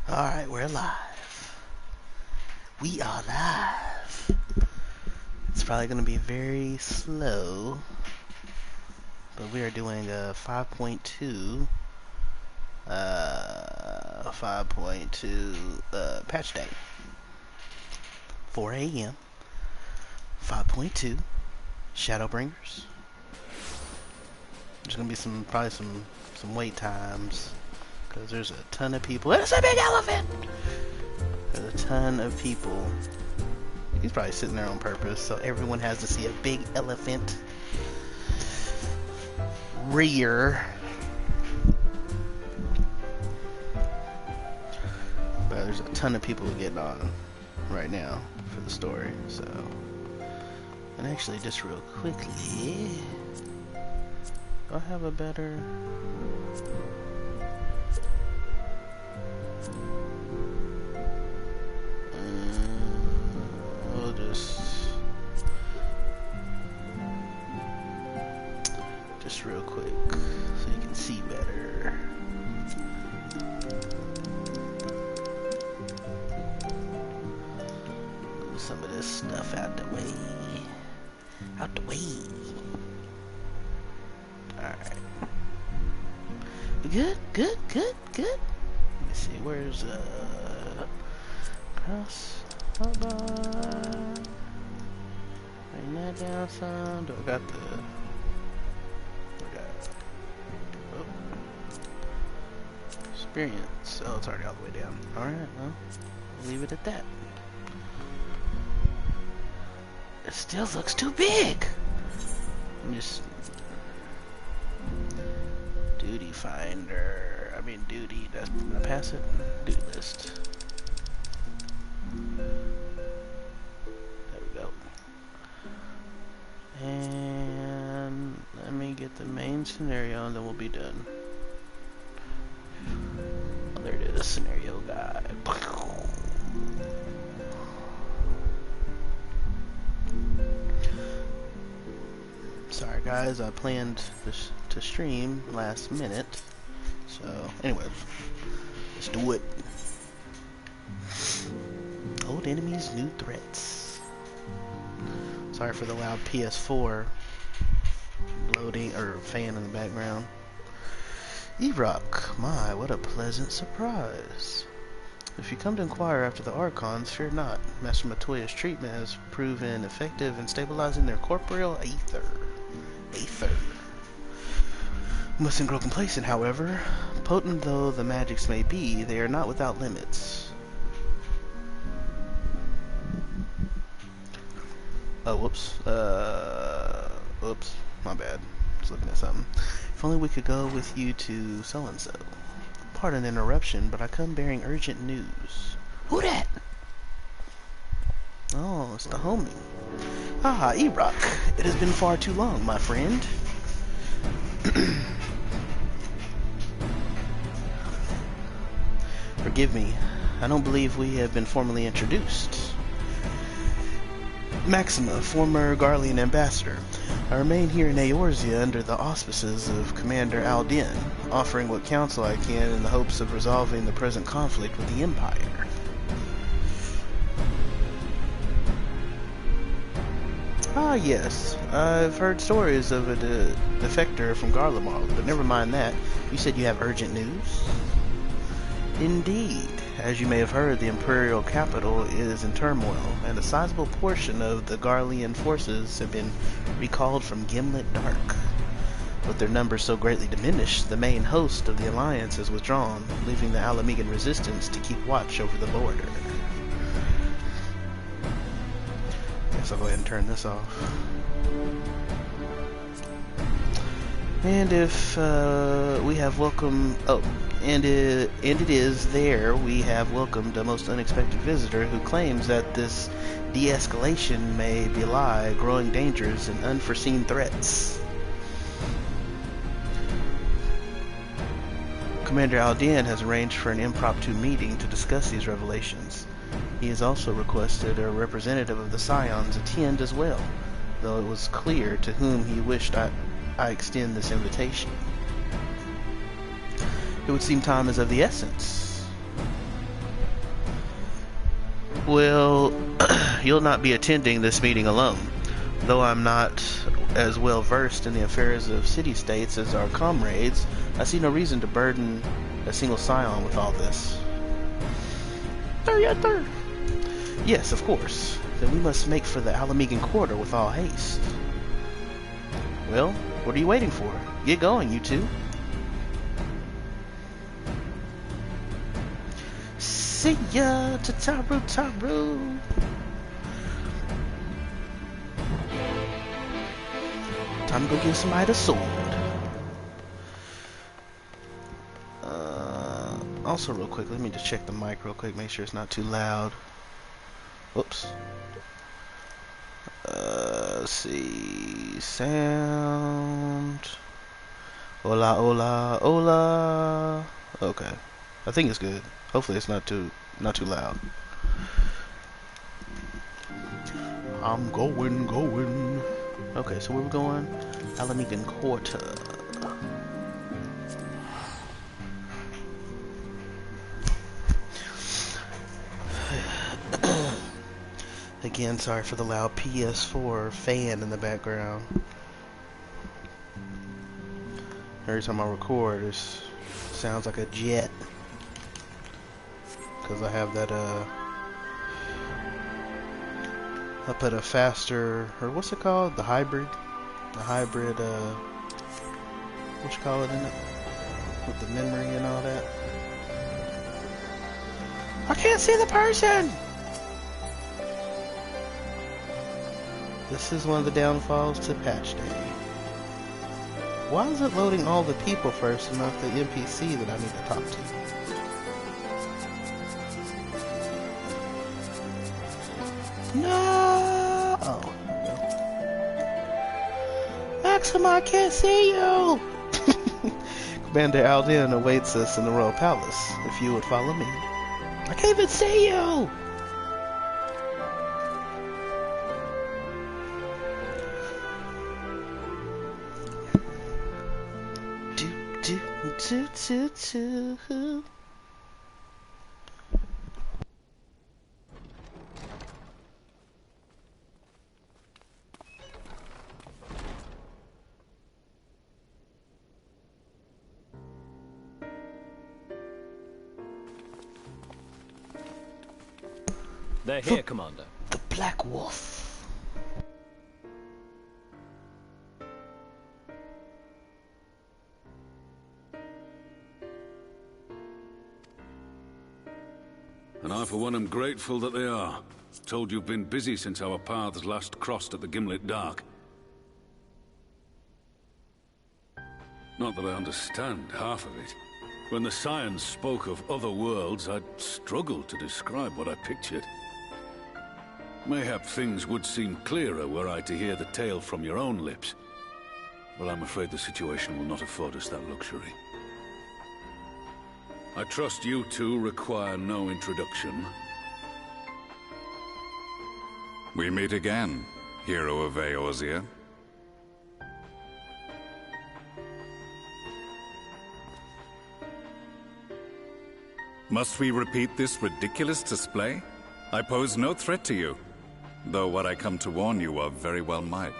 Alright, we're live. We are live. It's probably going to be very slow, but we are doing a 5.2 patch day. 4 a.m. 5.2 Shadowbringers. There's going to be probably some wait times because there's a ton of people. There's a big elephant! There's a ton of people. He's probably sitting there on purpose, so everyone has to see a big elephant rear. But there's a ton of people getting on right now for the story, so. And actually, just real quickly, do I have a better... just real quick so you can see better. Move some of this stuff out the way. Out the way. Alright. Good. Let me see, where's cross bar. Bring that down some. Do I got the experience? Oh, it's already all the way down. Alright, well, I'll leave it at that. It still looks too big! I'm just... Duty finder. I mean, duty. Did I pass it? Duty list. There we go. And let me get the main scenario and then we'll be done. Oh, there it is, scenario guide. Sorry guys, I planned this to stream last minute. So, anyways, let's do it. Old enemies, new threats. Sorry for the loud PS4 loading or fan in the background. E-Rock, my, what a pleasant surprise. If you come to inquire after the Archons, fear not. Master Matoya's treatment has proven effective in stabilizing their corporeal aether. Mustn't grow complacent, however. Potent though the magics may be, they are not without limits. Oh, whoops. Whoops. My bad. Just looking at something. If only we could go with you to so-and-so. Pardon the interruption, but I come bearing urgent news. Who that? Oh, it's the homie. Ah, E-Rock. It has been far too long, my friend. Forgive me. I don't believe we have been formally introduced. Maxima, former Garlean ambassador. I remain here in Eorzea under the auspices of Commander Aldin, offering what counsel I can in the hopes of resolving the present conflict with the Empire. Ah, yes. I've heard stories of a defector from Garlemald, but never mind that. You said you have urgent news? Indeed. As you may have heard, the Imperial capital is in turmoil, and a sizable portion of the Garlean forces have been recalled from Gimlet Dark. With their numbers so greatly diminished, the main host of the Alliance has withdrawn, leaving the Alamegan resistance to keep watch over the border. Guess I'll go ahead and turn this off. And if we have welcomed... Oh, and it is there we have welcomed a most unexpected visitor who claims that this de-escalation may belie growing dangers and unforeseen threats. Commander Aldin has arranged for an impromptu meeting to discuss these revelations. He has also requested a representative of the Scions attend as well, though it was clear to whom he wished I extend this invitation. It would seem time is of the essence. Well, you'll not be attending this meeting alone. Though I'm not as well versed in the affairs of city-states as our comrades, I see no reason to burden a single scion with all this. Yes, of course. Then we must make for the Alamegan Quarter with all haste. Well, what are you waiting for? Get going, you two. See ya, Tataru. Time to go give somebody a sword. Also, real quick, let me just check the mic real quick, make sure it's not too loud. Whoops. Let's see. Sound. Hola, hola, hola. Okay. I think it's good. Hopefully it's not too loud. I'm going. Okay, so where we going? Alamegan Quarter. Again, sorry for the loud PS4 fan in the background. Every time I record, it sounds like a jet. Because I have that, I put a faster, or what's it called? The hybrid, what you call it in it? With the memory and all that. I can't see the person! This is one of the downfalls to patch day. Why is it loading all the people first and not the NPC that I need to talk to? No! Oh, no. Maxima, I can't see you! Commander Alden awaits us in the Royal Palace, if you would follow me. I can't even see you! They're here, Commander. The Black Wolf. And I, for one, am grateful that they are. Told you've been busy since our paths last crossed at the Gimlet Dark. Not that I understand half of it. When the Scions spoke of other worlds, I'd struggled to describe what I pictured. Mayhap things would seem clearer were I to hear the tale from your own lips. But I'm afraid the situation will not afford us that luxury. I trust you two require no introduction. We meet again, hero of Eorzea. Must we repeat this ridiculous display? I pose no threat to you, though what I come to warn you of very well might.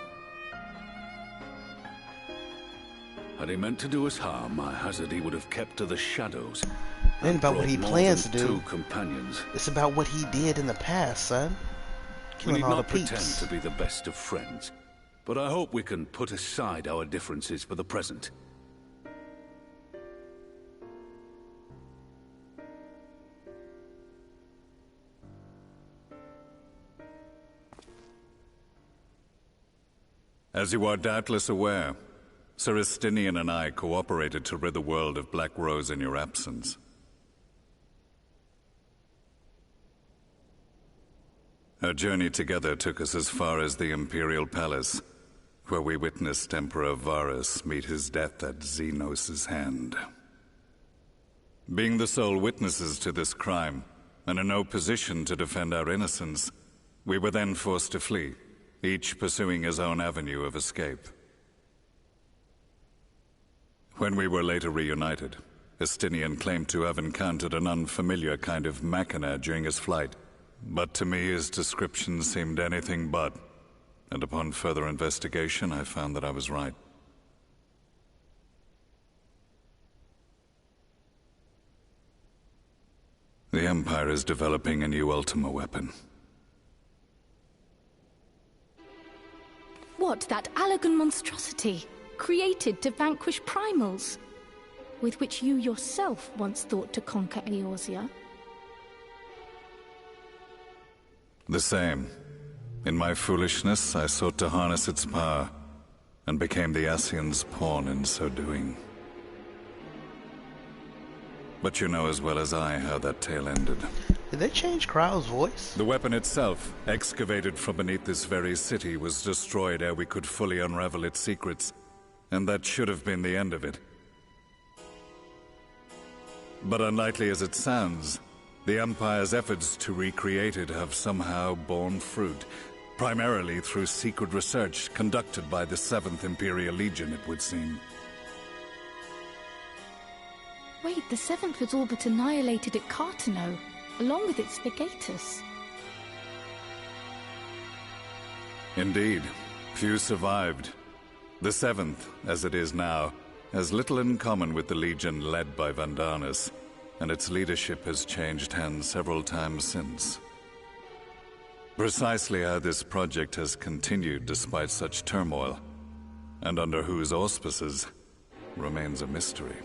Had he meant to do us harm, I hazard he would have kept to the shadows. It ain't about what he plans to do. Two companions. It's about what he did in the past, son. We need Killing all the not pretend peeps. to be the best of friends, but I hope we can put aside our differences for the present. As you are doubtless aware, Sir Estinian and I cooperated to rid the world of Black Rose in your absence. Our journey together took us as far as the Imperial Palace, where we witnessed Emperor Varus meet his death at Xenos' hand. Being the sole witnesses to this crime, and in no position to defend our innocence, we were then forced to flee, each pursuing his own avenue of escape. When we were later reunited, Estinian claimed to have encountered an unfamiliar kind of machina during his flight, but to me his description seemed anything but, and upon further investigation I found that I was right. The Empire is developing a new Ultima weapon. What, that Allagan monstrosity, created to vanquish primals, with which you yourself once thought to conquer Eorzea? The same. In my foolishness, I sought to harness its power, and became the Ascian's pawn in so doing. But you know as well as I how that tale ended. Did they change Krau's voice? The weapon itself, excavated from beneath this very city, was destroyed ere we could fully unravel its secrets, and that should have been the end of it. But unlikely as it sounds, the Empire's efforts to recreate it have somehow borne fruit, primarily through secret research conducted by the 7th Imperial Legion, it would seem. Wait, the 7th was all but annihilated at Cartano, along with its Legatus. Indeed. Few survived. The 7th, as it is now, has little in common with the Legion led by Vandarnus, and its leadership has changed hands several times since. Precisely how this project has continued despite such turmoil, and under whose auspices, remains a mystery.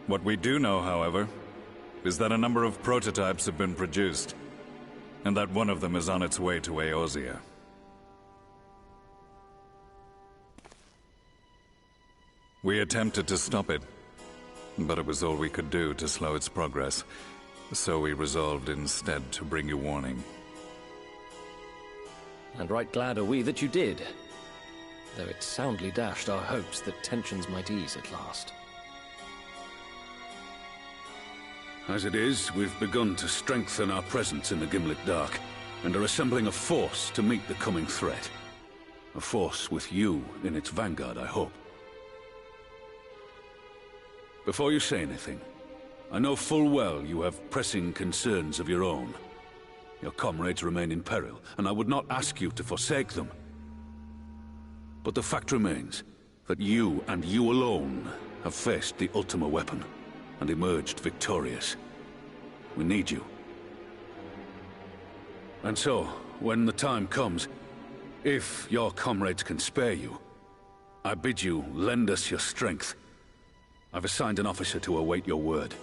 What we do know, however, is that a number of prototypes have been produced, and that one of them is on its way to Eorzea. We attempted to stop it, but it was all we could do to slow its progress, so we resolved instead to bring you warning. And right glad are we that you did, though it soundly dashed our hopes that tensions might ease at last. As it is, we've begun to strengthen our presence in the Gimlet Dark, and are assembling a force to meet the coming threat. A force with you in its vanguard, I hope. Before you say anything, I know full well you have pressing concerns of your own. Your comrades remain in peril, and I would not ask you to forsake them. But the fact remains that you, and you alone, have faced the Ultima weapon, and emerged victorious. We need you. And so, when the time comes, if your comrades can spare you, I bid you lend us your strength. I've assigned an officer to await your word.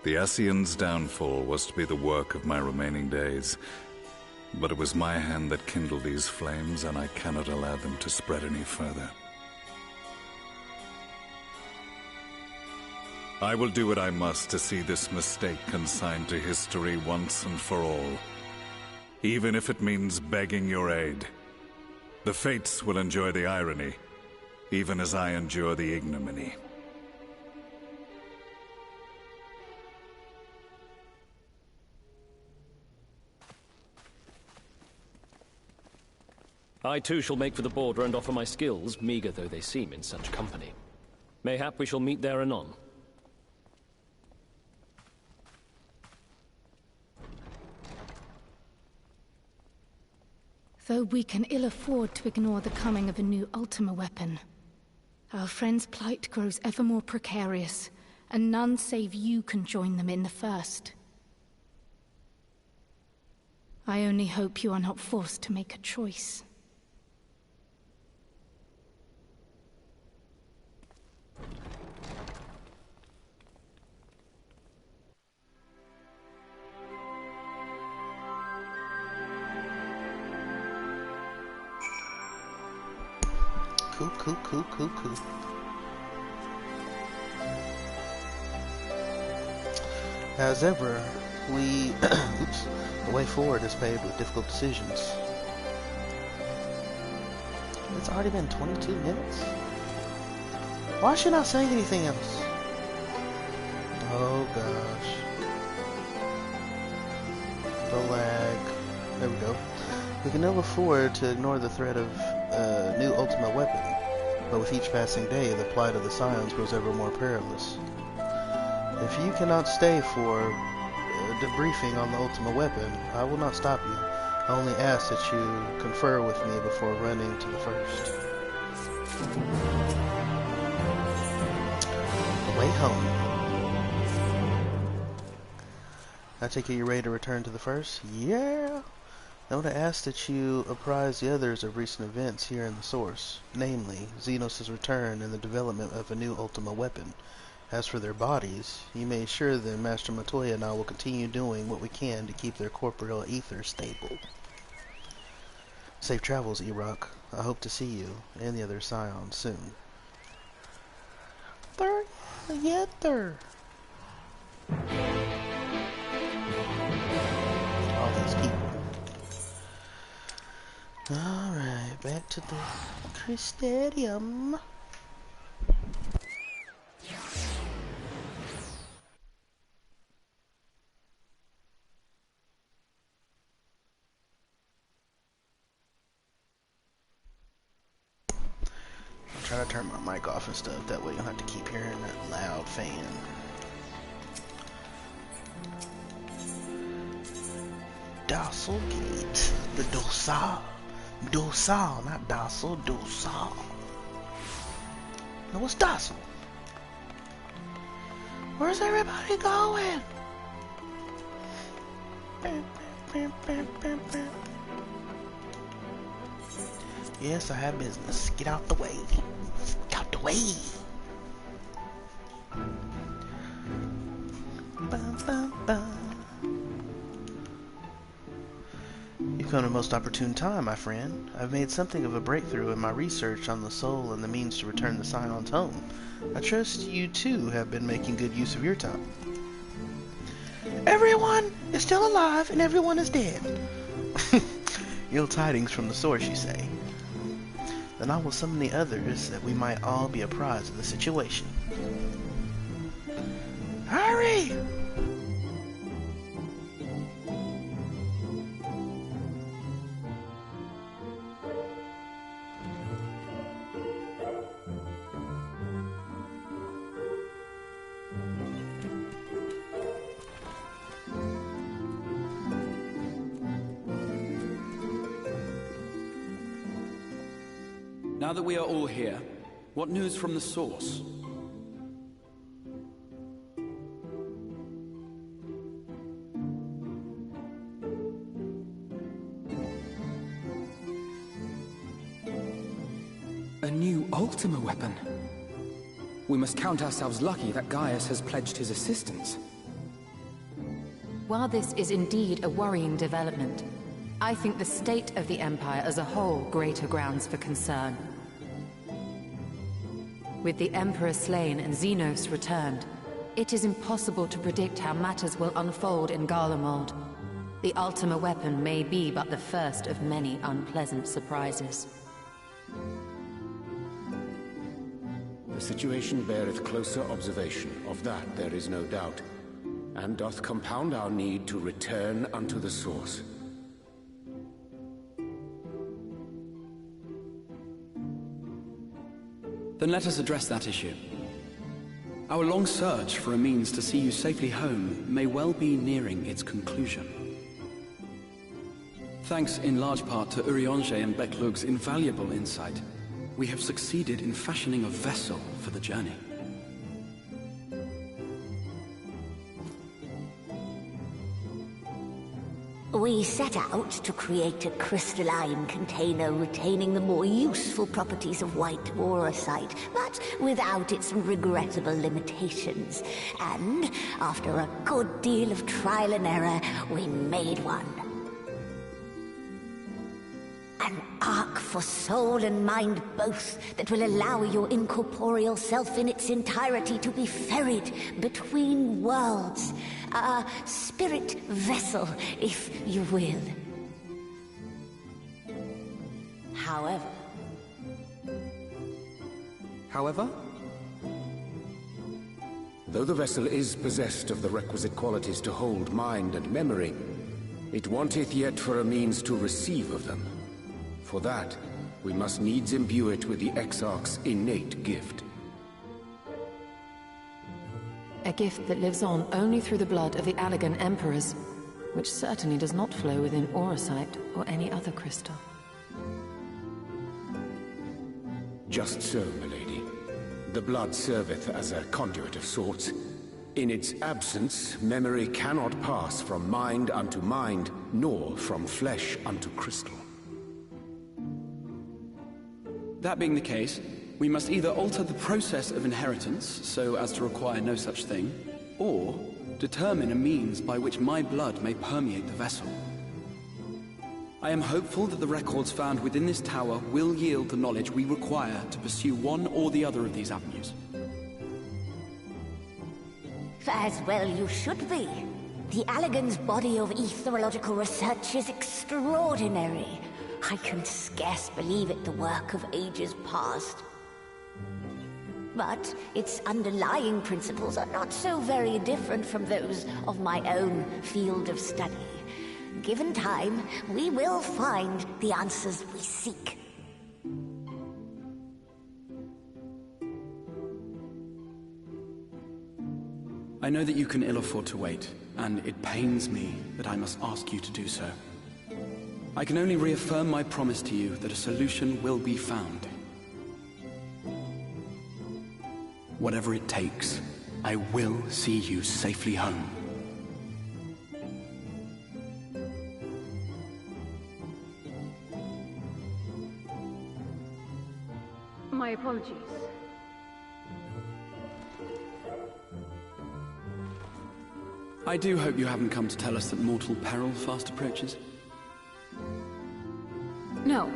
The Ascian's downfall was to be the work of my remaining days, but it was my hand that kindled these flames, and I cannot allow them to spread any further. I will do what I must to see this mistake consigned to history once and for all, even if it means begging your aid. The Fates will enjoy the irony, even as I endure the ignominy. I too shall make for the border and offer my skills, meager though they seem in such company. Mayhap we shall meet there anon. Though we can ill afford to ignore the coming of a new Ultima weapon, our friends' plight grows ever more precarious, and none save you can join them in the first. I only hope you are not forced to make a choice. Cool. As ever, the way forward is paved with difficult decisions. It's already been 22 minutes? Why is she not saying anything else? Oh gosh. The lag. There we go. We can ill afford to ignore the threat of a new Ultima weapon. but with each passing day, the plight of the Scions grows ever more perilous. If you cannot stay for debriefing on the Ultima weapon, I will not stop you. I only ask that you confer with me before running to the first. The way home. I take it you're ready to return to the first? Yeah! I want to ask that you apprise the others of recent events here in the source, namely, Xenos' return and the development of a new Ultima weapon. As for their bodies, you may assure them Master Montoya and I will continue doing what we can to keep their corporeal ether stable. Safe travels, E-Rock. I hope to see you and the other Scions soon. All these people. Alright, back to the Crystarium. I'll try to turn my mic off and stuff, that way you don't have to keep hearing that loud fan. Docile Gate. The Docile. Docile, not docile, docile. No, it's docile. Where's everybody going? Yes, I have business. Get out the way. Get out the way. Bum, bum, bum. You've come at a most opportune time, my friend. I've made something of a breakthrough in my research on the soul and the means to return the Scions home. I trust you, too, have been making good use of your time. Everyone is still alive and everyone is dead. Ill tidings from the source, you say? Then I will summon the others that we might all be apprised of the situation. Hurry! Now that we are all here, what news from the source? A new Ultima weapon. We must count ourselves lucky that Gaius has pledged his assistance. While this is indeed a worrying development, I think the state of the Empire as a whole greater grounds for concern. With the Emperor slain and Xenos returned, it is impossible to predict how matters will unfold in Garlemald. The Ultima weapon may be but the first of many unpleasant surprises. The situation beareth closer observation, of that there is no doubt, and doth compound our need to return unto the source. Then let us address that issue. Our long search for a means to see you safely home may well be nearing its conclusion. Thanks in large part to Urianger and Beklug's invaluable insight, we have succeeded in fashioning a vessel for the journey. We set out to create a crystalline container retaining the more useful properties of white auracite, but without its regrettable limitations. And after a good deal of trial and error, we made one. An ark for soul and mind both that will allow your incorporeal self in its entirety to be ferried between worlds. A spirit vessel, if you will. However... Though the vessel is possessed of the requisite qualities to hold mind and memory, it wanteth yet for a means to receive of them. For that, we must needs imbue it with the Exarch's innate gift. A gift that lives on only through the blood of the Allegan Emperors, which certainly does not flow within Aurosite or any other crystal. Just so, milady. The blood serveth as a conduit of sorts. In its absence, memory cannot pass from mind unto mind, nor from flesh unto crystal. That being the case, we must either alter the process of inheritance so as to require no such thing, or determine a means by which my blood may permeate the vessel. I am hopeful that the records found within this tower will yield the knowledge we require to pursue one or the other of these avenues. As well you should be. The Allegan's body of etherological research is extraordinary. I can scarce believe it the work of ages past. But its underlying principles are not so very different from those of my own field of study. Given time, we will find the answers we seek. I know that you can ill afford to wait, and it pains me that I must ask you to do so. I can only reaffirm my promise to you that a solution will be found. Whatever it takes, I will see you safely home. My apologies. I do hope you haven't come to tell us that mortal peril fast approaches. No.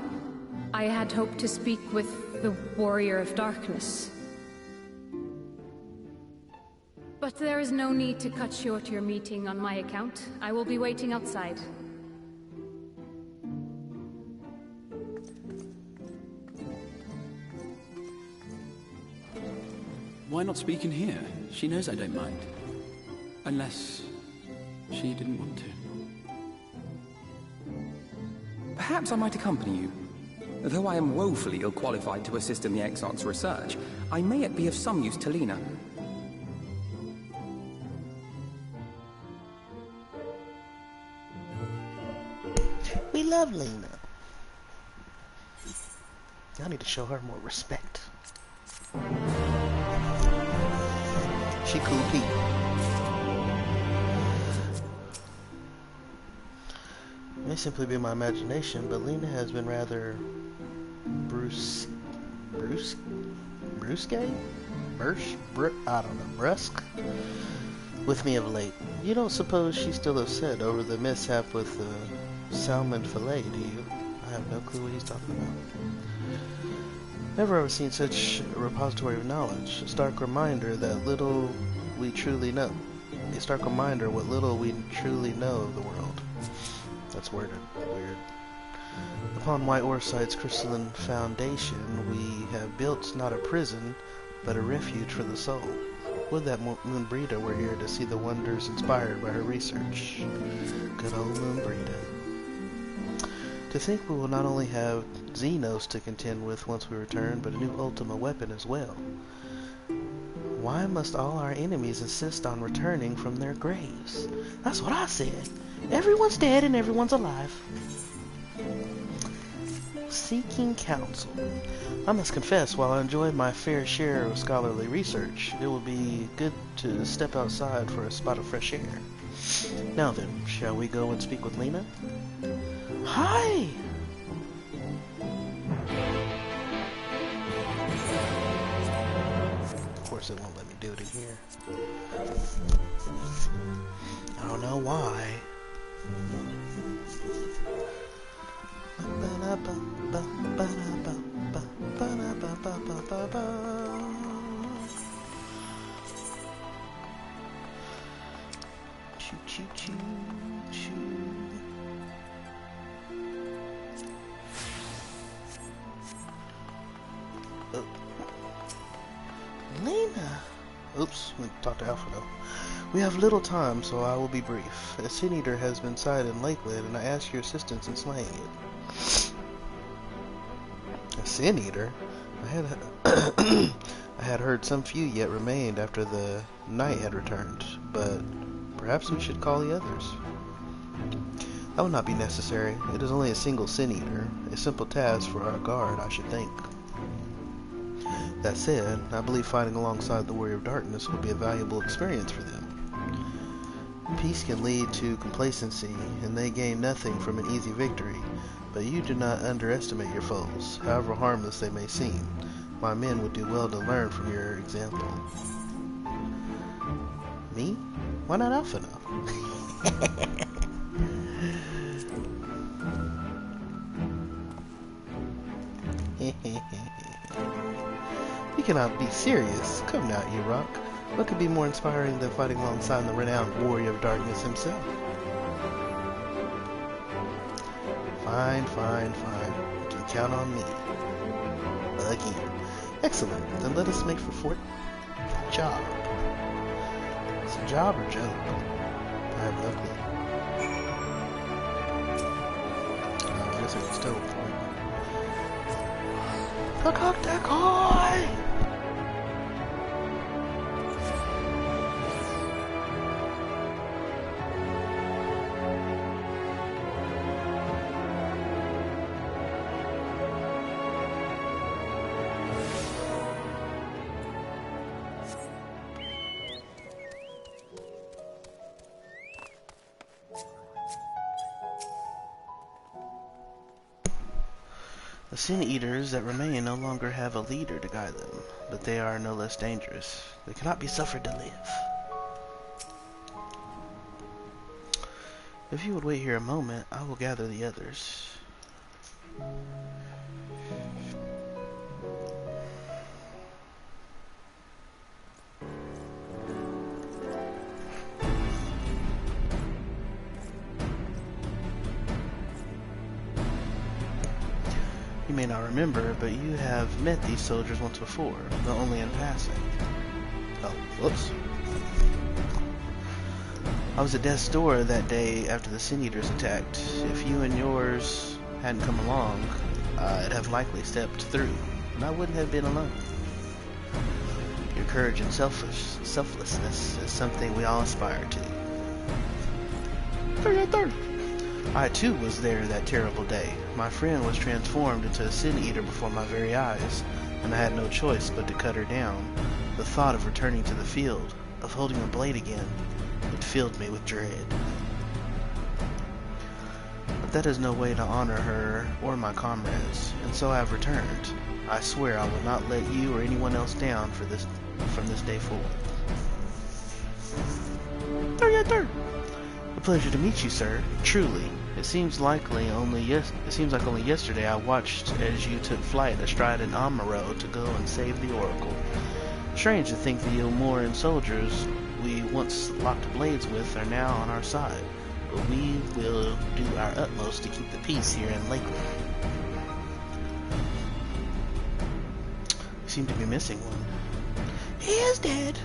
I had hoped to speak with the Warrior of Darkness. But there is no need to cut short your meeting on my account. I will be waiting outside. Why not speak in here? She knows I don't mind. Unless she didn't want to. Perhaps I might accompany you. Though I am woefully ill-qualified to assist in the Exarch's research, I may yet be of some use to Lena. We love Lena. I need to show her more respect. She cool Pete. It may simply be my imagination, but Lena has been rather brusque, brusque with me of late. You don't suppose she's still upset over the mishap with the salmon fillet, do you? I have no clue what he's talking about. Never ever seen such a repository of knowledge. A stark reminder that little we truly know. A stark reminder what little we truly know of the world. That's worded weird. Upon White Orsite's crystalline foundation, we have built not a prison, but a refuge for the soul. Would that Moonbrita were here to see the wonders inspired by her research. Good old Moonbrita. To think we will not only have Xenos to contend with once we return, but a new Ultima weapon as well. Why must all our enemies insist on returning from their graves? That's what I said. Everyone's dead and everyone's alive. Seeking counsel. I must confess, while I enjoy my fair share of scholarly research, it will be good to step outside for a spot of fresh air. Now then, shall we go and speak with Lena? Hi! Of course it won't let me do it in here. I don't know why. Choo choo choo choo. Oh. Lena. Oops, we talked to Alpha though. We have little time, so I will be brief. A Sin Eater has been sighted in Lakewood, and I ask your assistance in slaying it. Sin Eater? I had heard some few yet remained after the night had returned, but perhaps we should call the others. That would not be necessary. It is only a single Sin Eater, a simple task for our guard, I should think. That said, I believe fighting alongside the Warrior of Darkness will be a valuable experience for them. Peace can lead to complacency, and they gain nothing from an easy victory, but you do not underestimate your foes, however harmless they may seem. My men would do well to learn from your example. Me? Why not Alpha now? You cannot be serious. Come now, Ewok. What could be more inspiring than fighting alongside the renowned Warrior of Darkness himself? Fine. You can count on me. Again. Excellent. Then let us make for Fort Job. It's a job or joke? I have no clue. I guess I can still Decoy! The Sin Eaters that remain no longer have a leader to guide them, but they are no less dangerous. They cannot be suffered to live. If you would wait here a moment, I will gather the others. You may not remember, but you have met these soldiers once before, though only in passing. Oh, whoops. I was at death's door that day after the Sin Eaters attacked. If you and yours hadn't come along, I'd have likely stepped through, and I wouldn't have been alone. Your courage and selflessness is something we all aspire to. I too was there that terrible day. My friend was transformed into a Sin Eater before my very eyes, and I had no choice but to cut her down. The thought of returning to the field, of holding a blade again, it filled me with dread. But that is no way to honor her or my comrades, and so I have returned. I swear I will not let you or anyone else down from this day forward. A pleasure to meet you, sir. Truly. It seems like only yesterday I watched as you took flight astride an Amaro to go and save the Oracle. Strange to think the Ilmoran soldiers we once locked blades with are now on our side, but we will do our utmost to keep the peace here in Lakeland. We seem to be missing one. He is dead.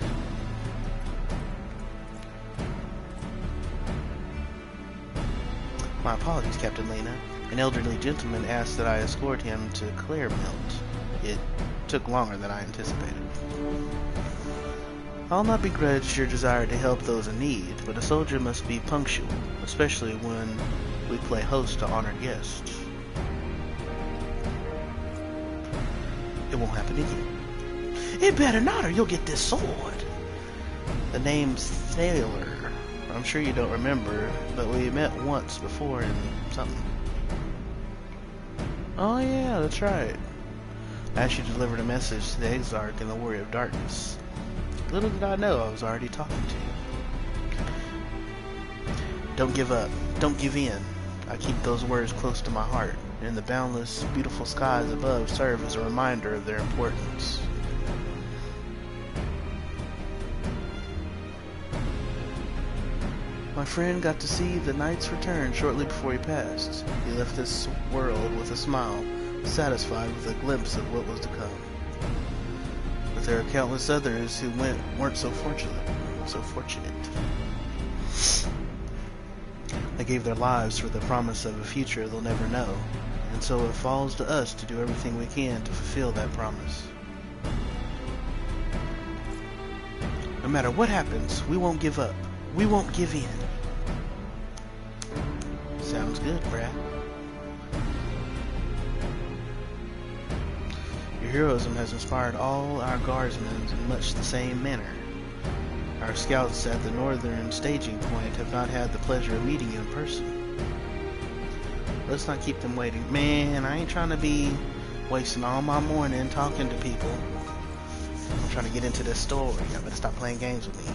My apologies, Captain Lena. An elderly gentleman asked that I escort him to Claremont. It took longer than I anticipated. I'll not begrudge your desire to help those in need, but a soldier must be punctual, especially when we play host to honored guests. It won't happen again. It better not, or you'll get this sword. The name's Thaler. I'm sure you don't remember, but we met once before in something. Oh yeah, that's right. I actually delivered a message to the Exarch and the Warrior of Darkness. Little did I know I was already talking to you. Don't give up. Don't give in. I keep those words close to my heart, and the boundless, beautiful skies above serve as a reminder of their importance. My friend got to see the knight's return shortly before he passed. He left this world with a smile, satisfied with a glimpse of what was to come. But there are countless others who weren't so fortunate. They gave their lives for the promise of a future they'll never know, and so it falls to us to do everything we can to fulfill that promise. No matter what happens, we won't give up. We won't give in. Sounds good, Brad. Your heroism has inspired all our guardsmen in much the same manner. Our scouts at the northern staging point have not had the pleasure of meeting you in person. Let's not keep them waiting. Man, I ain't trying to be wasting all my morning talking to people. I'm trying to get into this story. Y'all better stop playing games with me.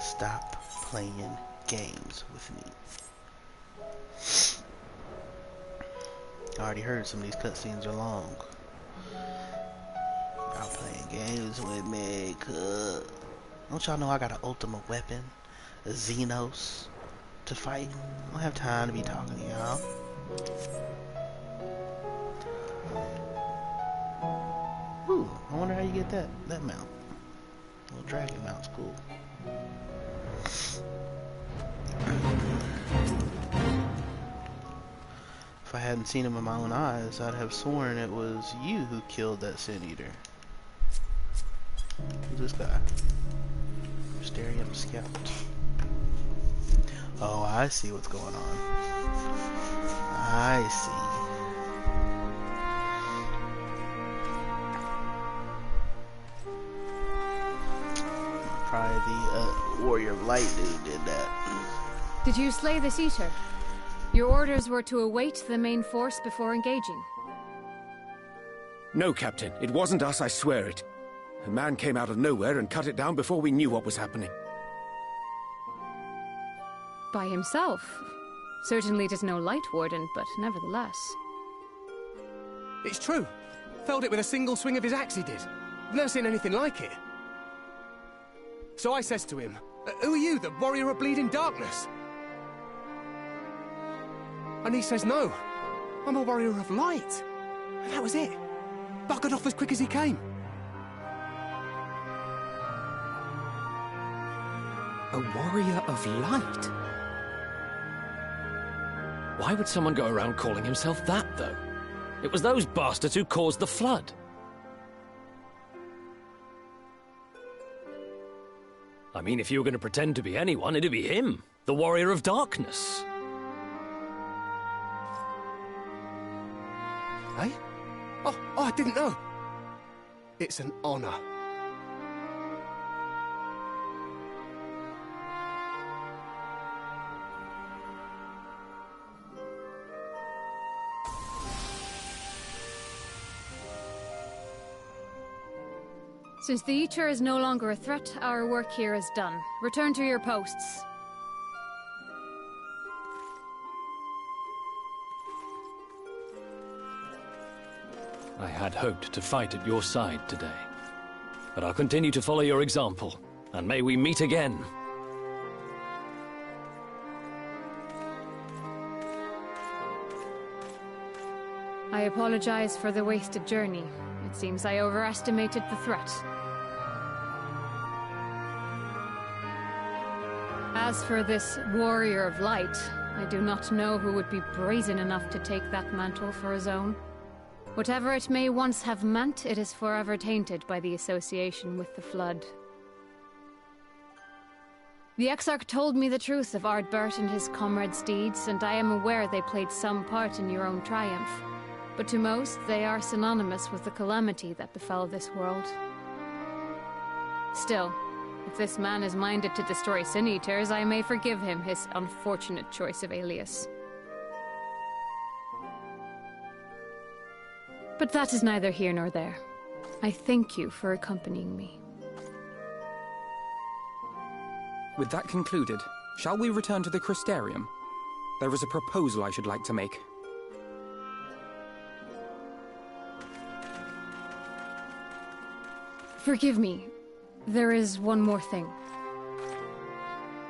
Stop playing games with me. I already heard some of these cutscenes are long. Y'all playing games with me, cuz. Don't y'all know I got an ultimate weapon? A Xenos to fight? I don't have time to be talking to y'all. Ooh, I wonder how you get that mount. Little dragon mount's cool. If I hadn't seen him with my own eyes, I'd have sworn it was you who killed that Sin Eater. Who's this guy? Mysterium Scout. Oh, I see what's going on. I see. Probably the Warrior of Light dude did that. Did you slay this Eater? Your orders were to await the main force before engaging. No, Captain. It wasn't us, I swear it. A man came out of nowhere and cut it down before we knew what was happening. By himself? Certainly it is no Light Warden, but nevertheless. It's true. Felled it with a single swing of his axe, he did. I've never seen anything like it. So I says to him, "Who are you, the warrior of bleeding darkness?" And he says, "No, I'm a warrior of light." And that was it. Buggered off as quick as he came. A warrior of light? Why would someone go around calling himself that, though? It was those bastards who caused the flood. I mean, if you were going to pretend to be anyone, it'd be him, the warrior of darkness. Eh? Oh, I didn't know. It's an honor. Since the Eater is no longer a threat, our work here is done. Return to your posts. I had hoped to fight at your side today. But I'll continue to follow your example, and may we meet again. I apologize for the wasted journey. It seems I overestimated the threat. As for this warrior of light, I do not know who would be brazen enough to take that mantle for his own. Whatever it may once have meant, it is forever tainted by the association with the Flood. The Exarch told me the truth of Ardbert and his comrades' deeds, and I am aware they played some part in your own triumph. But to most, they are synonymous with the calamity that befell this world. Still, if this man is minded to destroy Sin Eaters, I may forgive him his unfortunate choice of alias. But that is neither here nor there. I thank you for accompanying me. With that concluded, shall we return to the Crystarium? There is a proposal I should like to make. Forgive me. There is one more thing.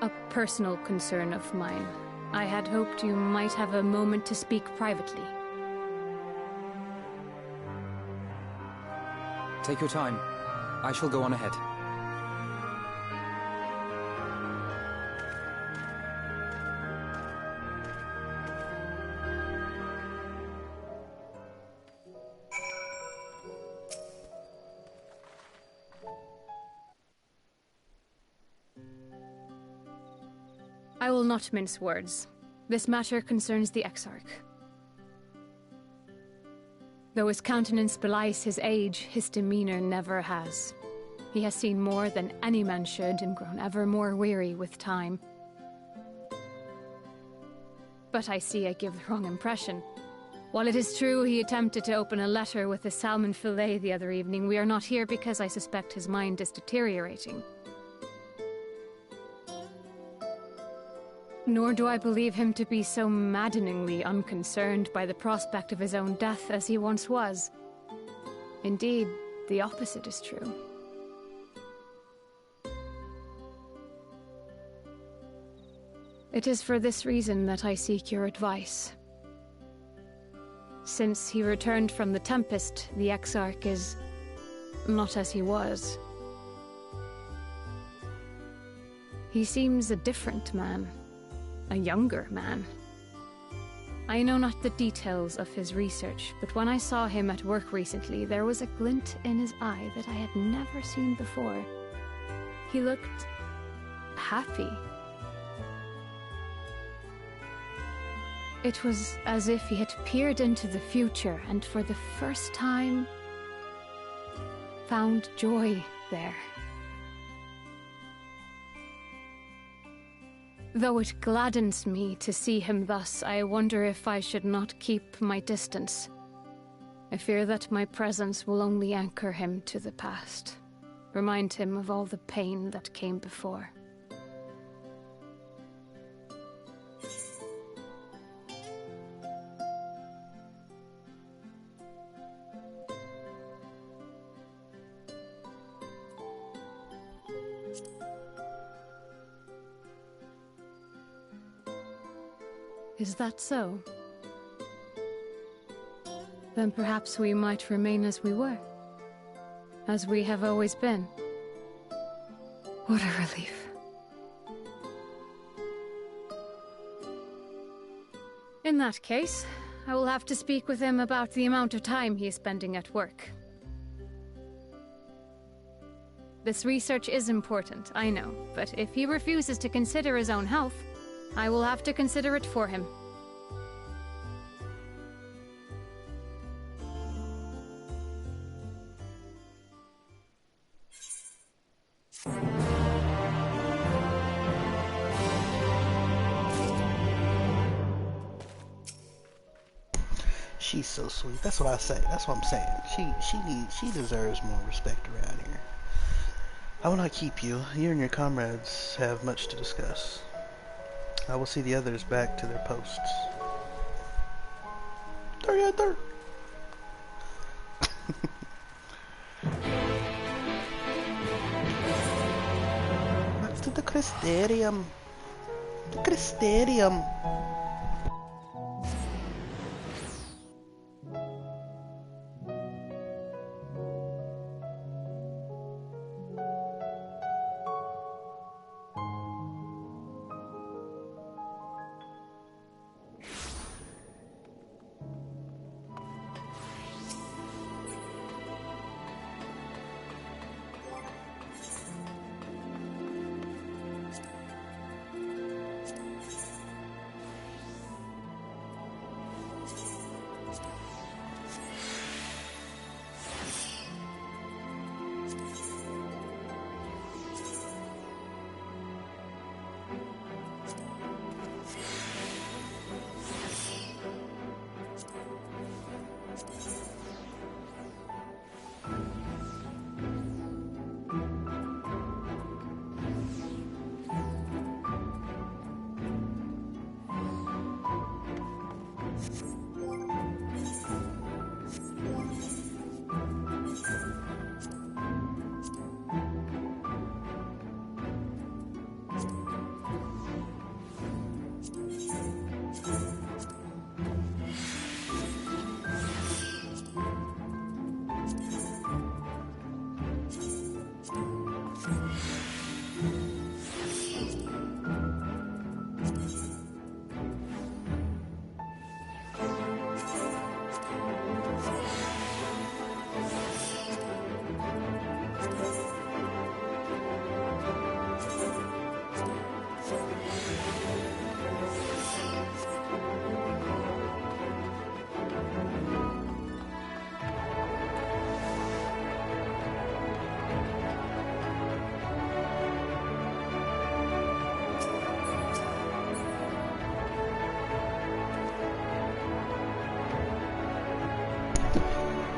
A personal concern of mine. I had hoped you might have a moment to speak privately. Take your time. I shall go on ahead. I will not mince words. This matter concerns the Exarch. Though his countenance belies his age, his demeanor never has. He has seen more than any man should and grown ever more weary with time. But I see I give the wrong impression. While it is true he attempted to open a letter with a salmon fillet the other evening, we are not here because I suspect his mind is deteriorating. Nor do I believe him to be so maddeningly unconcerned by the prospect of his own death as he once was. Indeed, the opposite is true. It is for this reason that I seek your advice. Since he returned from the Tempest, the Exarch is not as he was. He seems a different man. A younger man. I know not the details of his research, but when I saw him at work recently, there was a glint in his eye that I had never seen before. He looked happy. It was as if he had peered into the future and for the first time found joy there. Though it gladdens me to see him thus, I wonder if I should not keep my distance. I fear that my presence will only anchor him to the past, remind him of all the pain that came before. Is that so? Then perhaps we might remain as we were. As we have always been. What a relief. In that case, I will have to speak with him about the amount of time he is spending at work. This research is important, I know, but if he refuses to consider his own health, I will have to consider it for him. She's so sweet. That's what I say. That's what I'm saying. She deserves more respect around here. I will not keep you. You and your comrades have much to discuss. I will see the others back to their posts. There. Back to the Crystarium. The Crystarium.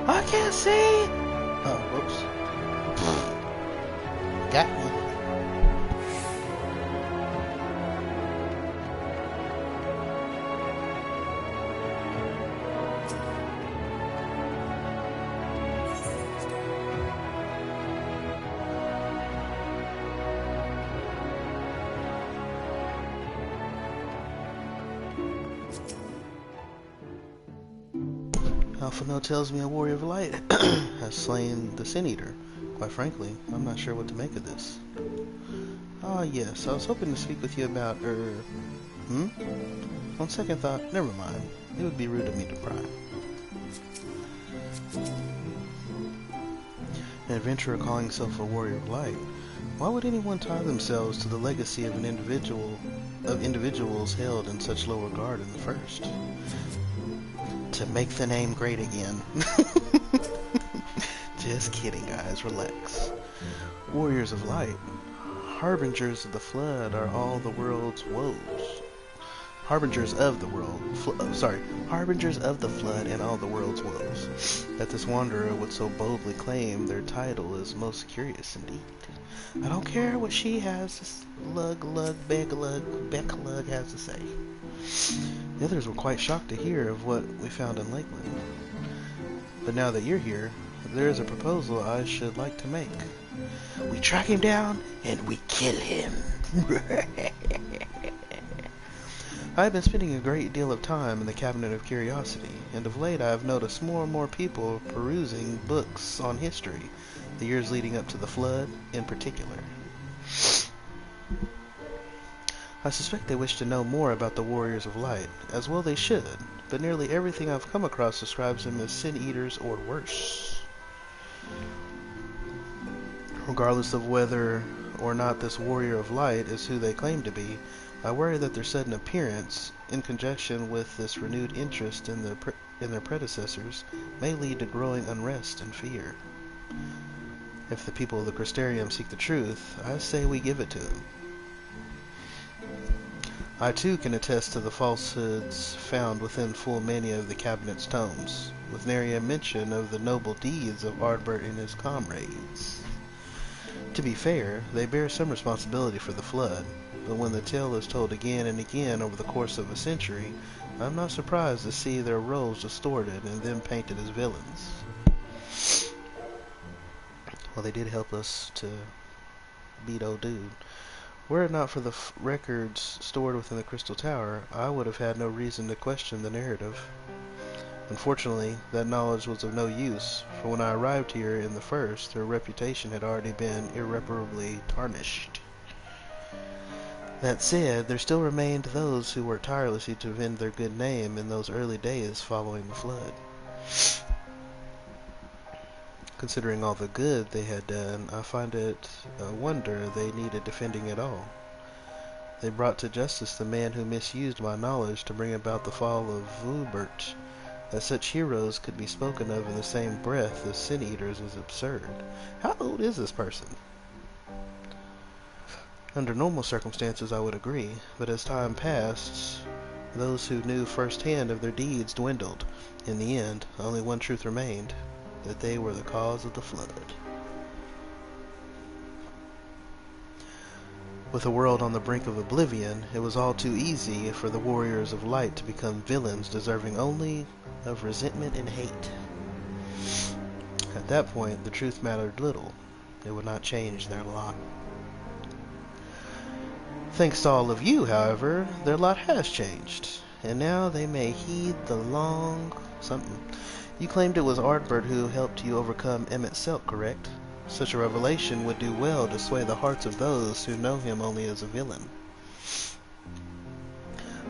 I can't see! Oh, whoops. Got me. Alphino tells me a warrior of light has slain the Sin Eater. Quite frankly, I'm not sure what to make of this. Ah, yes, I was hoping to speak with you about, On second thought, never mind. It would be rude of me to pry. An adventurer calling himself a warrior of light. Why would anyone tie themselves to the legacy of individuals held in such low regard in the first? To make the name great again. Just kidding, guys. Relax. Warriors of light. Harbingers of the flood are all the world's woes. Harbingers of the world. Harbingers of the flood and all the world's woes. That this wanderer would so boldly claim their title is most curious indeed. I don't care what she has, Becklug has to say. The others were quite shocked to hear of what we found in Lakeland. But now that you're here, there is a proposal I should like to make. We track him down and we kill him. I've been spending a great deal of time in the Cabinet of Curiosity, and of late I have noticed more and more people perusing books on history, the years leading up to the Flood in particular. I suspect they wish to know more about the Warriors of Light, as well they should, but nearly everything I've come across describes them as Sin Eaters or worse. Regardless of whether or not this Warrior of Light is who they claim to be, I worry that their sudden appearance, in conjunction with this renewed interest in their predecessors, may lead to growing unrest and fear. If the people of the Crystarium seek the truth, I say we give it to them. I too can attest to the falsehoods found within full many of the Cabinet's tomes, with nary a mention of the noble deeds of Ardbert and his comrades. To be fair, they bear some responsibility for the Flood, but when the tale is told again and again over the course of a century, I'm not surprised to see their roles distorted and them painted as villains. Well, they did help us to beat old dude. Were it not for the records stored within the Crystal Tower, I would have had no reason to question the narrative. Unfortunately, that knowledge was of no use, for when I arrived here in the first, their reputation had already been irreparably tarnished. That said, there still remained those who worked tirelessly to defend their good name in those early days following the Flood. Considering all the good they had done, I find it a wonder they needed defending at all. They brought to justice the man who misused my knowledge to bring about the fall of Vubert. That such heroes could be spoken of in the same breath as Sin Eaters is absurd. How old is this person? Under normal circumstances I would agree, but as time passed, those who knew firsthand of their deeds dwindled. In the end, only one truth remained, that they were the cause of the Flood. With the world on the brink of oblivion, it was all too easy for the Warriors of Light to become villains deserving only of resentment and hate. At that point, the truth mattered little. It would not change their lot. Thanks to all of you, however, their lot has changed, and now they may heed the long... something. You claimed it was Ardbert who helped you overcome Emmett Selk, correct? Such a revelation would do well to sway the hearts of those who know him only as a villain.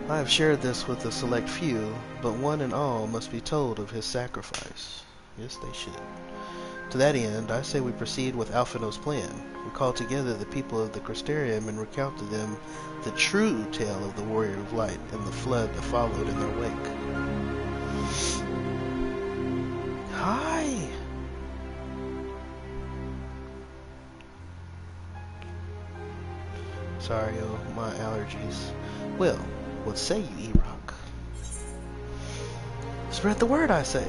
I have shared this with a select few, but one and all must be told of his sacrifice. Yes, they should. To that end, I say we proceed with Alphino's plan. We call together the people of the Crystarium and recount to them the true tale of the Warrior of Light and the Flood that followed in their wake. Hi! Sorry, my allergies. Well, what say you, E-Rock? Spread the word, I say.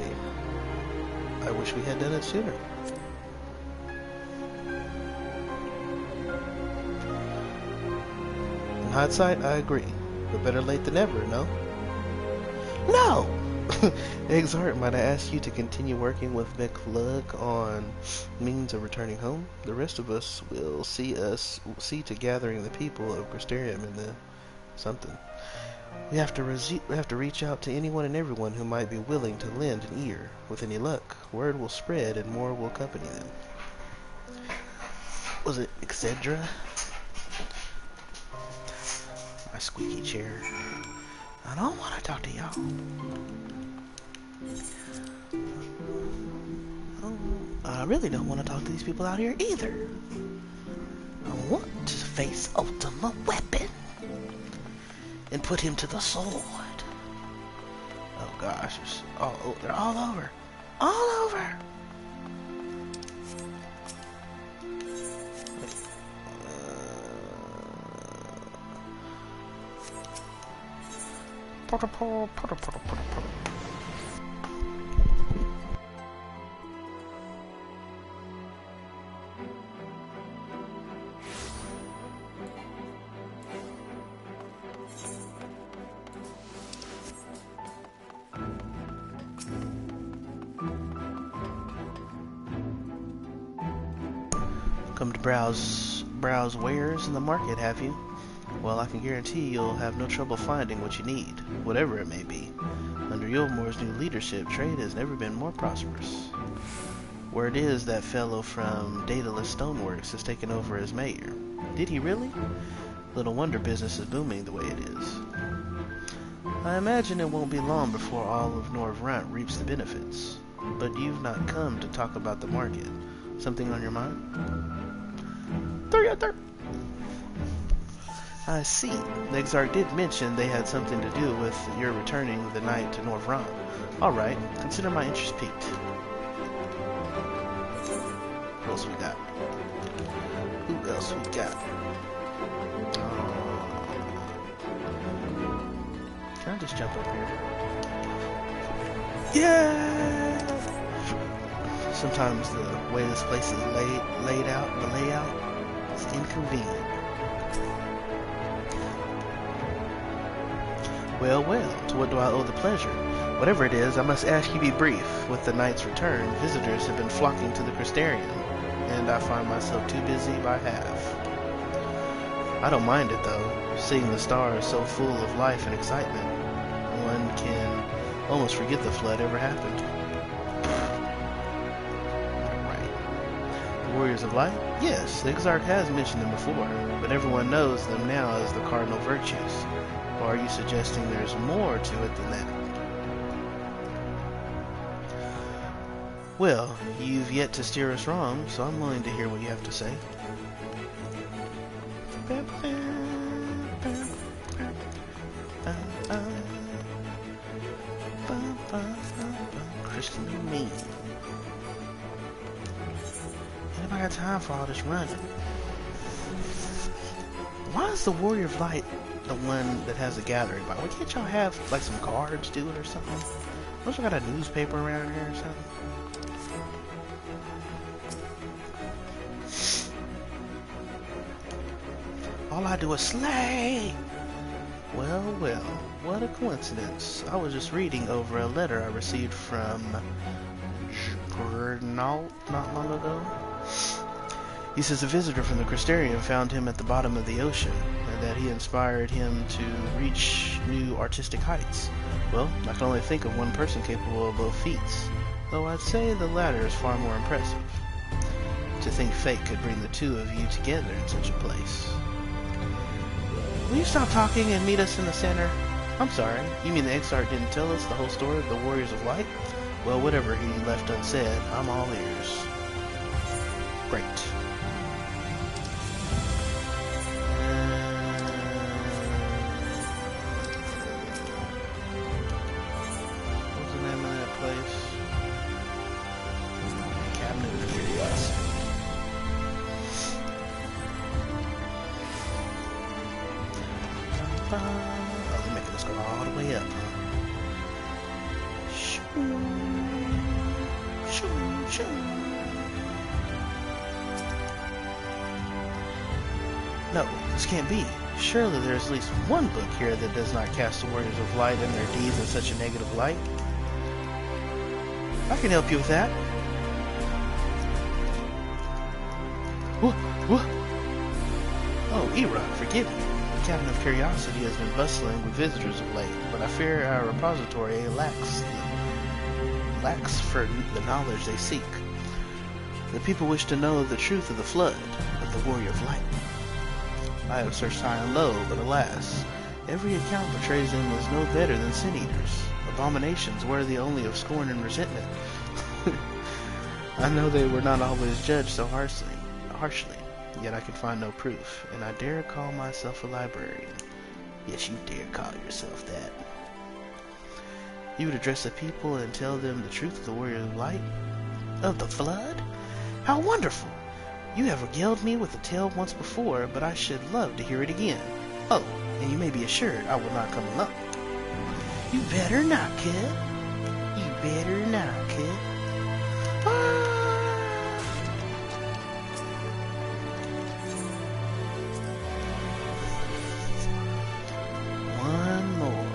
I wish we had done it sooner. In hindsight, I agree. But better late than never, no? No! Exart, might I ask you to continue working with McFlug on means of returning home? The rest of us will see to gathering the people of Crystarium in the something. We have to reach out to anyone and everyone who might be willing to lend an ear. With any luck, word will spread and more will accompany them. Was it Excedra? My squeaky chair. I don't want to talk to y'all. I really don't want to talk to these people out here either. I want to face Ultima Weapon and put him to the sword. Oh gosh, they're all over. All over! Come to browse wares in the market, have you? Well, I can guarantee you'll have no trouble finding what you need, whatever it may be. Under Yulmore's new leadership, trade has never been more prosperous. Word is that fellow from Daedalus Stoneworks has taken over as mayor. Did he really? Little wonder business is booming the way it is. I imagine it won't be long before all of Norvrant reaps the benefits. But you've not come to talk about the market. Something on your mind? I see. Exarch did mention they had something to do with your returning the night to Norvrant. Alright, consider my interest piqued. Who else we got? Who else we got? Can I just jump up here? Yeah! Sometimes the way this place is laid out, the layout, is inconvenient. Well, to what do I owe the pleasure? Whatever it is, I must ask you be brief. With the night's return, visitors have been flocking to the Crystarium, and I find myself too busy by half. I don't mind it, though. Seeing the stars so full of life and excitement, one can almost forget the flood ever happened. Right. The Warriors of Light? Yes, Exarch has mentioned them before, but everyone knows them now as the cardinal virtues. Or are you suggesting there's more to it than that? Well, you've yet to steer us wrong, so I'm willing to hear what you have to say. Christian and me. Anybody got time for all this running? Why is the Warrior of Light the one that has a gathering by? Why can't y'all have like some cards do it or something? Don't you got a newspaper around here or something? All I do is slay! Well, what a coincidence. I was just reading over a letter I received from Juggernaut not long ago. He says a visitor from the Crystarium found him at the bottom of the ocean, and that he inspired him to reach new artistic heights. Well, I can only think of one person capable of both feats, though I'd say the latter is far more impressive. To think fate could bring the two of you together in such a place. Will you stop talking and meet us in the center? I'm sorry, you mean the Exarch didn't tell us the whole story of the Warriors of Light? Well, whatever he left unsaid, I'm all ears. Great. What's the name of that place? Cabinet of Curiosity. Oh, they're making us go all the way up, huh? Shoo. Shoo. No, this can't be. Surely there's at least one book here that does not cast the Warriors of Light and their deeds in such a negative light. I can help you with that. What? Oh, Erod, forgive me. The Cabin of Curiosity has been bustling with visitors of late, but I fear our repository lacks for the knowledge they seek. The people wish to know the truth of the flood, of the Warrior of Light. I have searched high and low, but alas, every account portrays them as no better than sin-eaters, abominations worthy only of scorn and resentment. I know they were not always judged so harshly, yet I can find no proof, and I dare call myself a librarian. Yes, you dare call yourself that. You would address the people and tell them the truth of the Warrior of Light? Of the Flood? How wonderful! You have regaled me with the tale once before, but I should love to hear it again. Oh, and you may be assured I will not come alone. You better not, kid. You better not, kid. One more.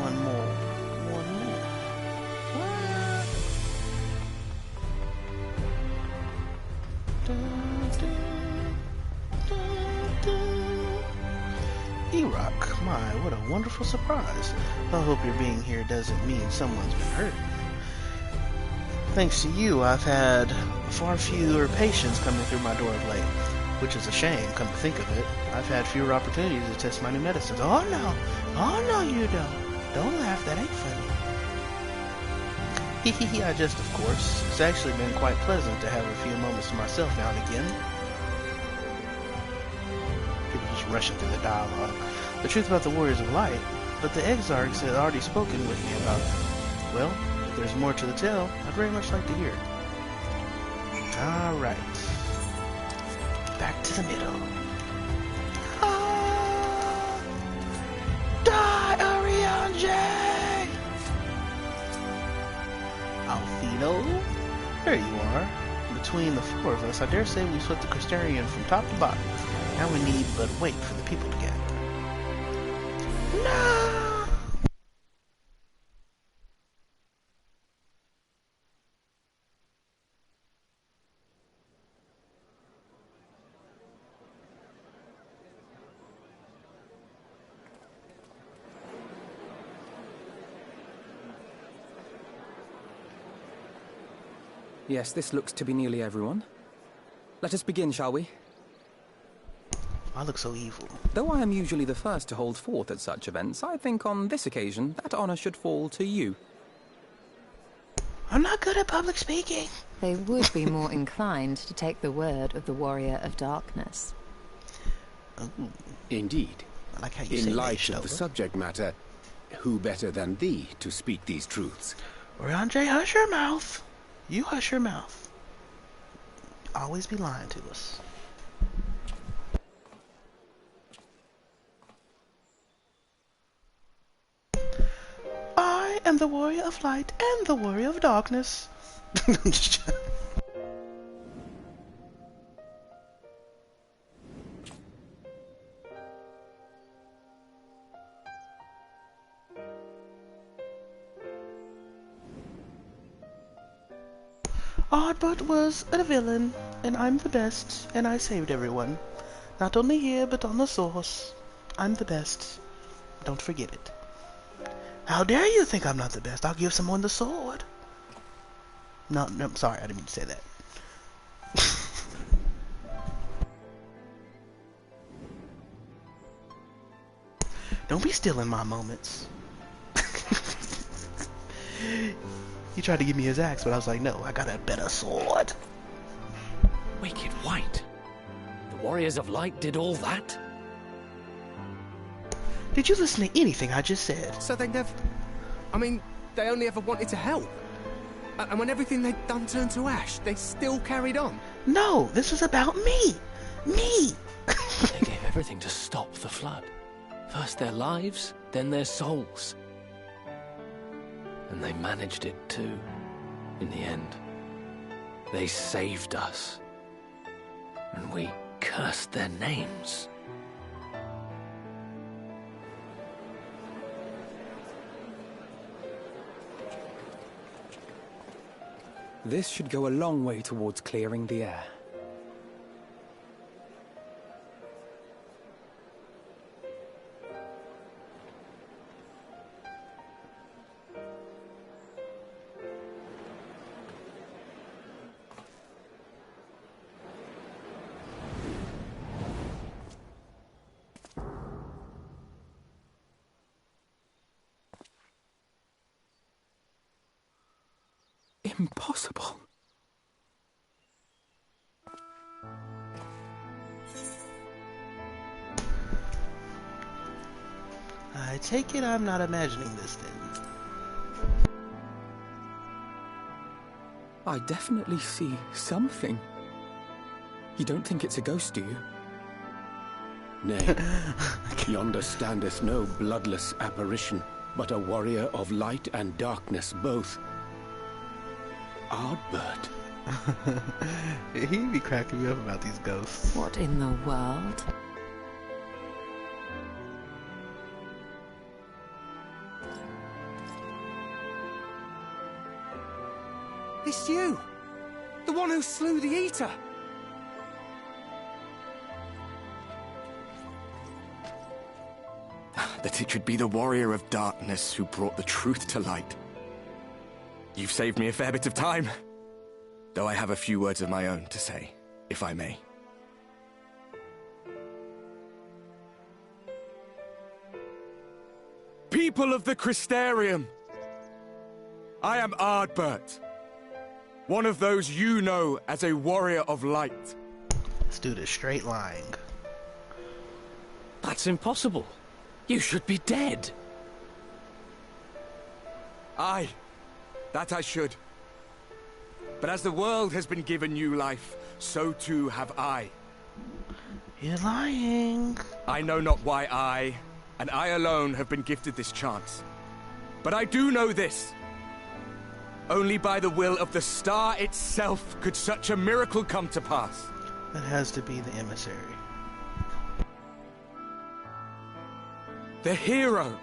One more. E-Rock, my, what a wonderful surprise. I hope your being here doesn't mean someone's been hurt. Thanks to you, I've had far fewer patients coming through my door of late, which is a shame, come to think of it. I've had fewer opportunities to test my new medicines. Oh no, you don't. Don't laugh, that ain't funny. Hehehe, I jest, of course. It's actually been quite pleasant to have a few moments to myself now and again. People just rushing through the dialogue. The truth about the Warriors of Light, but the Exarchs had already spoken with me about them. Well, if there's more to the tale, I'd very much like to hear it. Alright. Back to the middle. Die, Ariane! Alfino? There you are. Between the four of us, I dare say we swept the Crystarian from top to bottom. Now we need but wait for the people to gather. No! Yes, this looks to be nearly everyone. Let us begin, shall we? I look so evil. Though I am usually the first to hold forth at such events, I think on this occasion that honor should fall to you. I'm not good at public speaking. They would be more inclined to take the word of the Warrior of Darkness. Ooh. Indeed. I like how you say In that, light of the subject matter, who better than thee to speak these truths? Andre, hush your mouth. You hush your mouth. Always be lying to us. I am the Warrior of Light and the Warrior of Darkness. Ardbert was a villain, and I'm the best, and I saved everyone. Not only here, but on the source. I'm the best. Don't forget it. How dare you think I'm not the best? I'll give someone the sword. No, I'm sorry, I didn't mean to say that. Don't be stealing my moments. He tried to give me his axe, but I was like, no, I got a better sword. Wicked White. The Warriors of Light did all that? Did you listen to anything I just said? So they never... I mean, they only ever wanted to help. And when everything they'd done turned to ash, they still carried on. No, this was about me. Me! They gave everything to stop the flood. First their lives, then their souls. And they managed it too, in the end. They saved us. And we cursed their names. This should go a long way towards clearing the air. Impossible. I take it I'm not imagining this then. I definitely see something. You don't think it's a ghost, do you? Nay, yonder standeth no bloodless apparition, but a warrior of light and darkness both. Ardbert. He'd be cracking me up about these ghosts. What in the world? It's you! The one who slew the Eater! That it should be the warrior of darkness who brought the truth to light. You've saved me a fair bit of time. Though I have a few words of my own to say, if I may. People of the Crystarium! I am Ardbert. One of those you know as a warrior of light. This dude is straight lying. That's impossible. You should be dead. Aye, that I should. But as the world has been given new life, so too have I. You're lying. I know not why I, and I alone, have been gifted this chance. But I do know this. Only by the will of the star itself could such a miracle come to pass. That has to be the emissary. The hero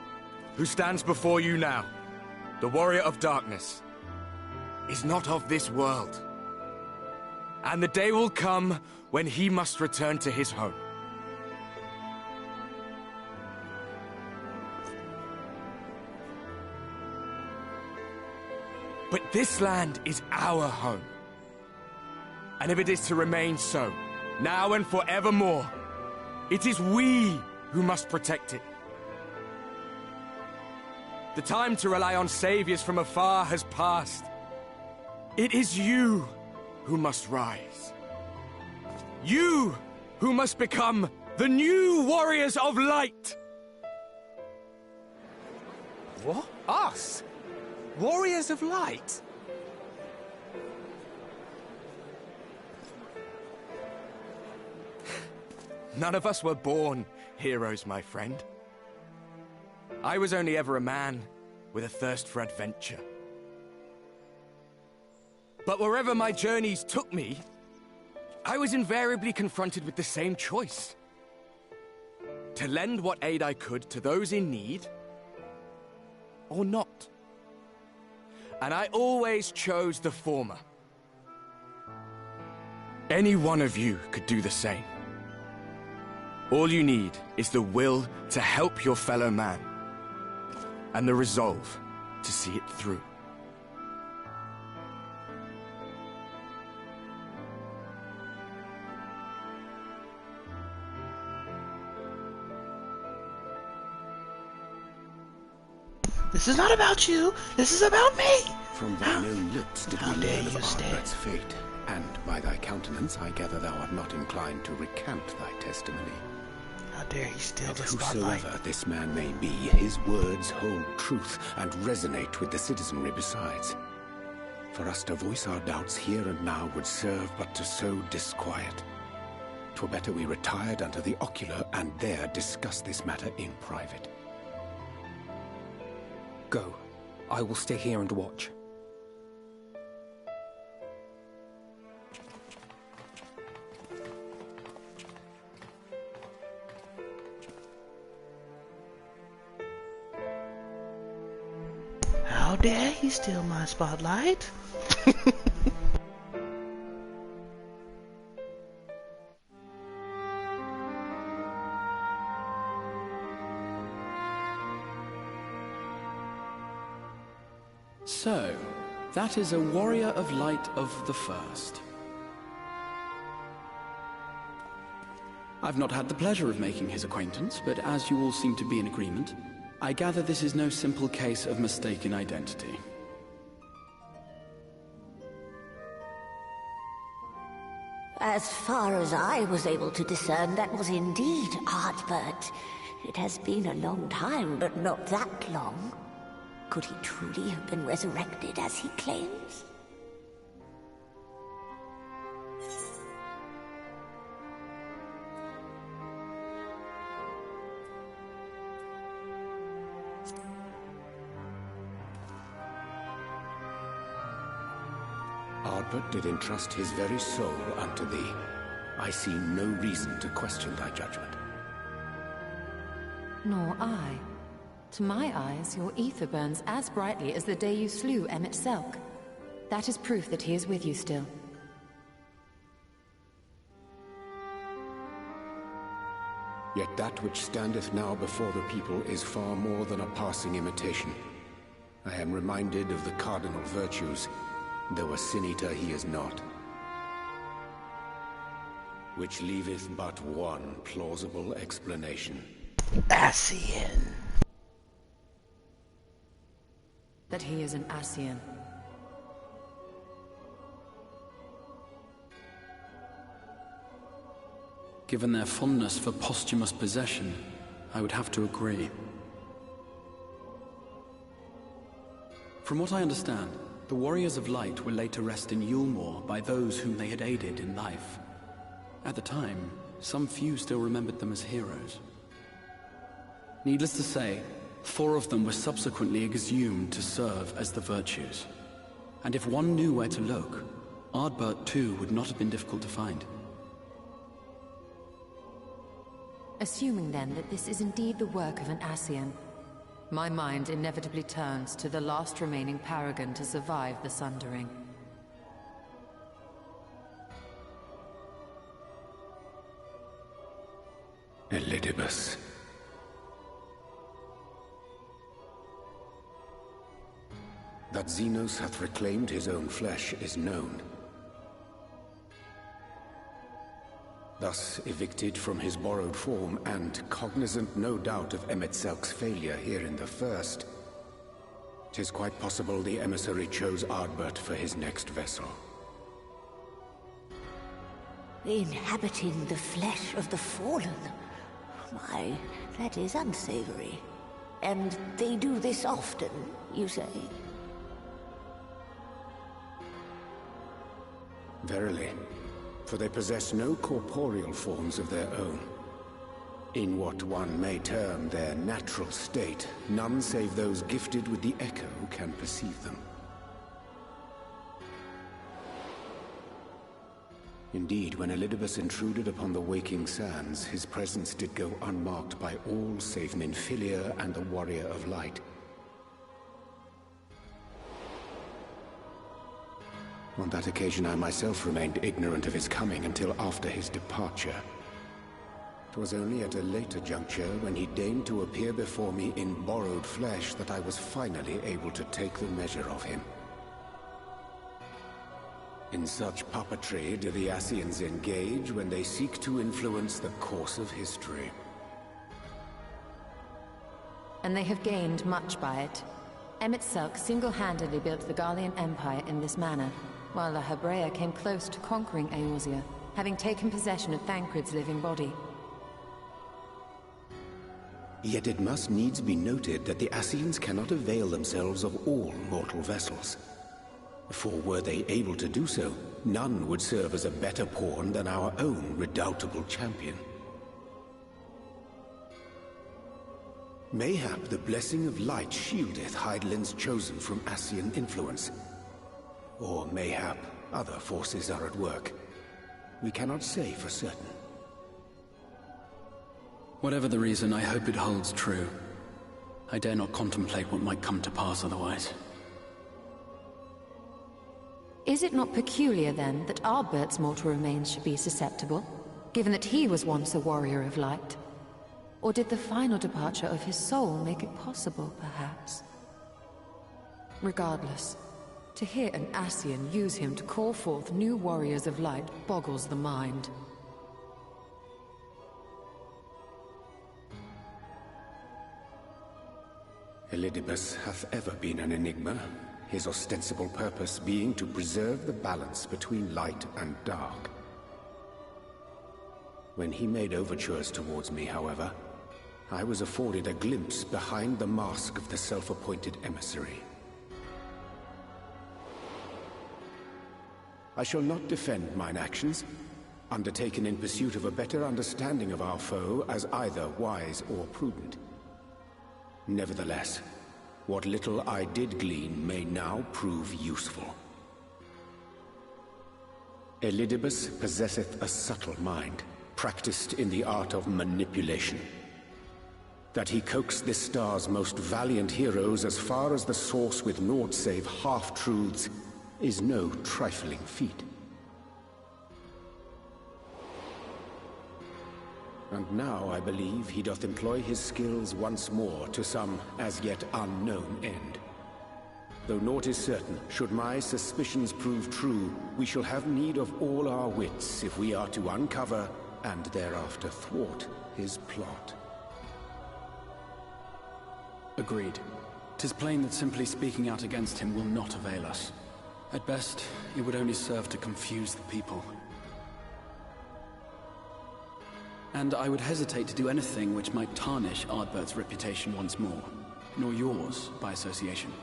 who stands before you now, the warrior of darkness, is not of this world. And the day will come when he must return to his home. But this land is our home. And if it is to remain so, now and forevermore, it is we who must protect it. The time to rely on saviors from afar has passed. It is you who must rise. You who must become the new warriors of light. What? Us? Warriors of light? None of us were born heroes, my friend. I was only ever a man with a thirst for adventure. But wherever my journeys took me, I was invariably confronted with the same choice. To lend what aid I could to those in need, or not. And I always chose the former. Any one of you could do the same. All you need is the will to help your fellow man, and the resolve to see it through. This is not about you. This is about me. From thine own lips did we learn of Ardbert's fate, and by thy countenance I gather thou art not inclined to recant thy testimony. How dare he steal the spotlight? Whosoever this man may be, his words hold truth and resonate with the citizenry besides. For us to voice our doubts here and now would serve but to sow disquiet, 'Twere better we retired under the ocular and there discuss this matter in private. Go. I will stay here and watch. How dare he steal my spotlight? So, that is a warrior of light of the first. I've not had the pleasure of making his acquaintance, but as you all seem to be in agreement, I gather this is no simple case of mistaken identity. As far as I was able to discern, that was indeed Ardbert. It has been a long time, but not that long. Could he truly have been resurrected as he claims? Ardbert did entrust his very soul unto thee. I see no reason to question thy judgment. Nor I. To my eyes, your ether burns as brightly as the day you slew Emmett Selk. That is proof that he is with you still. Yet that which standeth now before the people is far more than a passing imitation. I am reminded of the cardinal virtues, though a sin-eater he is not. Which leaveth but one plausible explanation. Ascian. That he is an Ascian. Given their fondness for posthumous possession, I would have to agree. From what I understand, the Warriors of Light were laid to rest in Yulmore by those whom they had aided in life. At the time, some few still remembered them as heroes. Needless to say, 4 of them were subsequently exhumed to serve as the virtues. And if one knew where to look, Ardbert too would not have been difficult to find. Assuming then that this is indeed the work of an Ascian, my mind inevitably turns to the last remaining paragon to survive the Sundering. Elidibus. That Xenos hath reclaimed his own flesh is known. Thus evicted from his borrowed form, and cognizant no doubt of Emmett Selk's failure here in the first, 'tis quite possible the emissary chose Ardbert for his next vessel. Inhabiting the flesh of the fallen? My, that is unsavory. And they do this often, you say? Verily, for they possess no corporeal forms of their own. In what one may term their natural state, none save those gifted with the echo can perceive them. Indeed, when Elidibus intruded upon the waking sands, his presence did go unmarked by all save Minfilia and the Warrior of Light. On that occasion, I myself remained ignorant of his coming until after his departure. It was only at a later juncture, when he deigned to appear before me in borrowed flesh, that I was finally able to take the measure of him. In such puppetry do the Ascians engage when they seek to influence the course of history. And they have gained much by it. Emmett Selk single-handedly built the Garlean Empire in this manner, while the Hebrea came close to conquering Eorzea, having taken possession of Thancred's living body. Yet it must needs be noted that the Ascians cannot avail themselves of all mortal vessels. For were they able to do so, none would serve as a better pawn than our own redoubtable champion. Mayhap the blessing of light shieldeth Hydaelyn's chosen from Ascian influence. Or mayhap other forces are at work. We cannot say for certain. Whatever the reason, I hope it holds true. I dare not contemplate what might come to pass otherwise. Is it not peculiar, then, that Ardbert's mortal remains should be susceptible, given that he was once a warrior of light? Or did the final departure of his soul make it possible, perhaps? Regardless, to hear an Ascian use him to call forth new warriors of light boggles the mind. Elidibus hath ever been an enigma, his ostensible purpose being to preserve the balance between light and dark. When he made overtures towards me, however, I was afforded a glimpse behind the mask of the self-appointed emissary. I shall not defend mine actions, undertaken in pursuit of a better understanding of our foe as either wise or prudent. Nevertheless, what little I did glean may now prove useful. Elidibus possesseth a subtle mind, practiced in the art of manipulation. That he coaxed this star's most valiant heroes as far as the source with naught save half-truths is no trifling feat. And now I believe he doth employ his skills once more to some as yet unknown end. Though naught is certain, should my suspicions prove true, we shall have need of all our wits if we are to uncover and thereafter thwart his plot. Agreed. 'Tis plain that simply speaking out against him will not avail us. At best, it would only serve to confuse the people. And I would hesitate to do anything which might tarnish Ardbert's reputation once more, nor yours by association.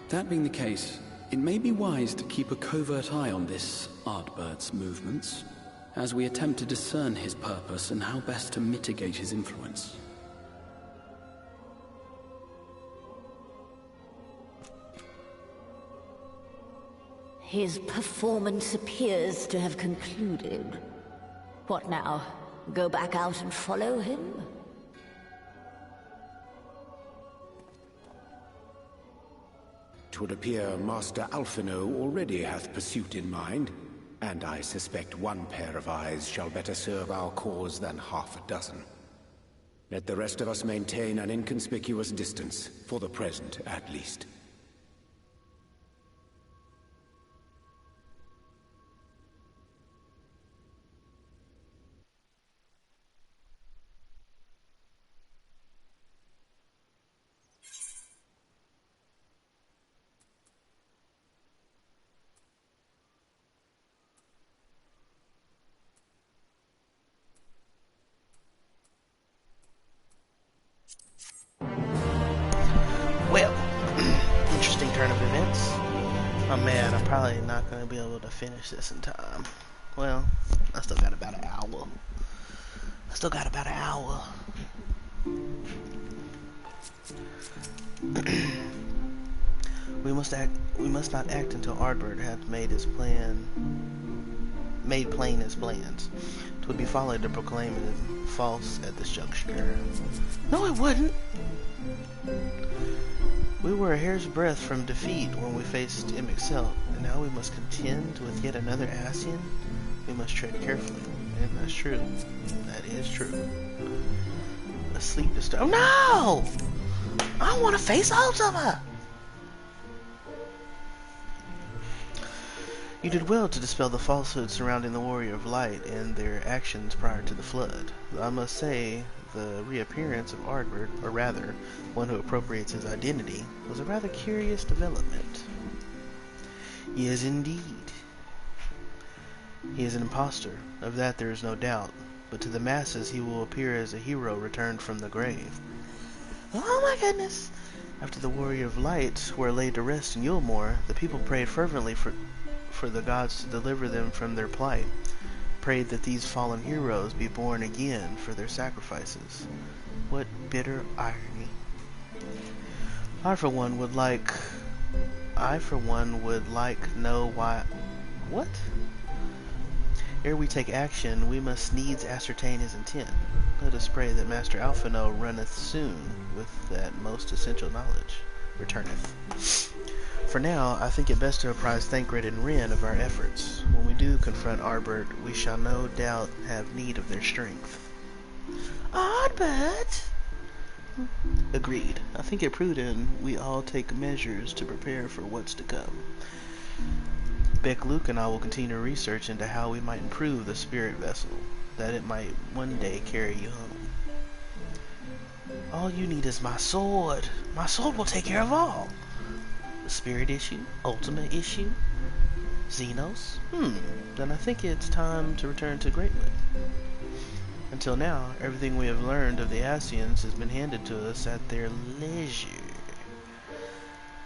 That being the case, it may be wise to keep a covert eye on this Ardbert's movements, as we attempt to discern his purpose and how best to mitigate his influence. His performance appears to have concluded. What now? Go back out and follow him? 'Twould appear Master Alphino already hath pursuit in mind, and I suspect one pair of eyes shall better serve our cause than half a dozen. Let the rest of us maintain an inconspicuous distance, for the present at least. Well, interesting turn of events. Oh man, I'm probably not going to be able to finish this in time. Well, I still got about an hour. We must not act until Ardbert hath made plain his plans. 'Twould be folly to proclaim him false at this juncture. No, it wouldn't. We were a hair's breadth from defeat when we faced Imixel, and now we must contend with yet another Ascian. We must tread carefully, and that's true. That is true. A sleep disturb. Oh no! I want to face Ultima! You did well to dispel the falsehood surrounding the Warrior of Light and their actions prior to the Flood. I must say, the reappearance of Ardbert, or rather, one who appropriates his identity, was a rather curious development. He is indeed. He is an impostor, of that there is no doubt, but to the masses he will appear as a hero returned from the grave. Oh my goodness! After the Warrior of Light were laid to rest in Yulmore, the people prayed fervently for the gods to deliver them from their plight. Prayed that these fallen heroes be born again for their sacrifices. What bitter irony. I for one would like know why. What? Ere we take action, we must needs ascertain his intent. Let us pray that Master Alphino runneth soon with that most essential knowledge. Returneth. For now, I think it best to apprise Thancred and Ren of our efforts. When we do confront Arbert, we shall no doubt have need of their strength. Arbert! Agreed. I think it prudent we all take measures to prepare for what's to come. Beck, Luke, and I will continue research into how we might improve the spirit vessel, that it might one day carry you home. All you need is my sword. My sword will take care of all. The spirit issue? Ultimate issue? Xenos? Then I think it's time to return to Greatwood. Until now, everything we have learned of the Ascians has been handed to us at their leisure.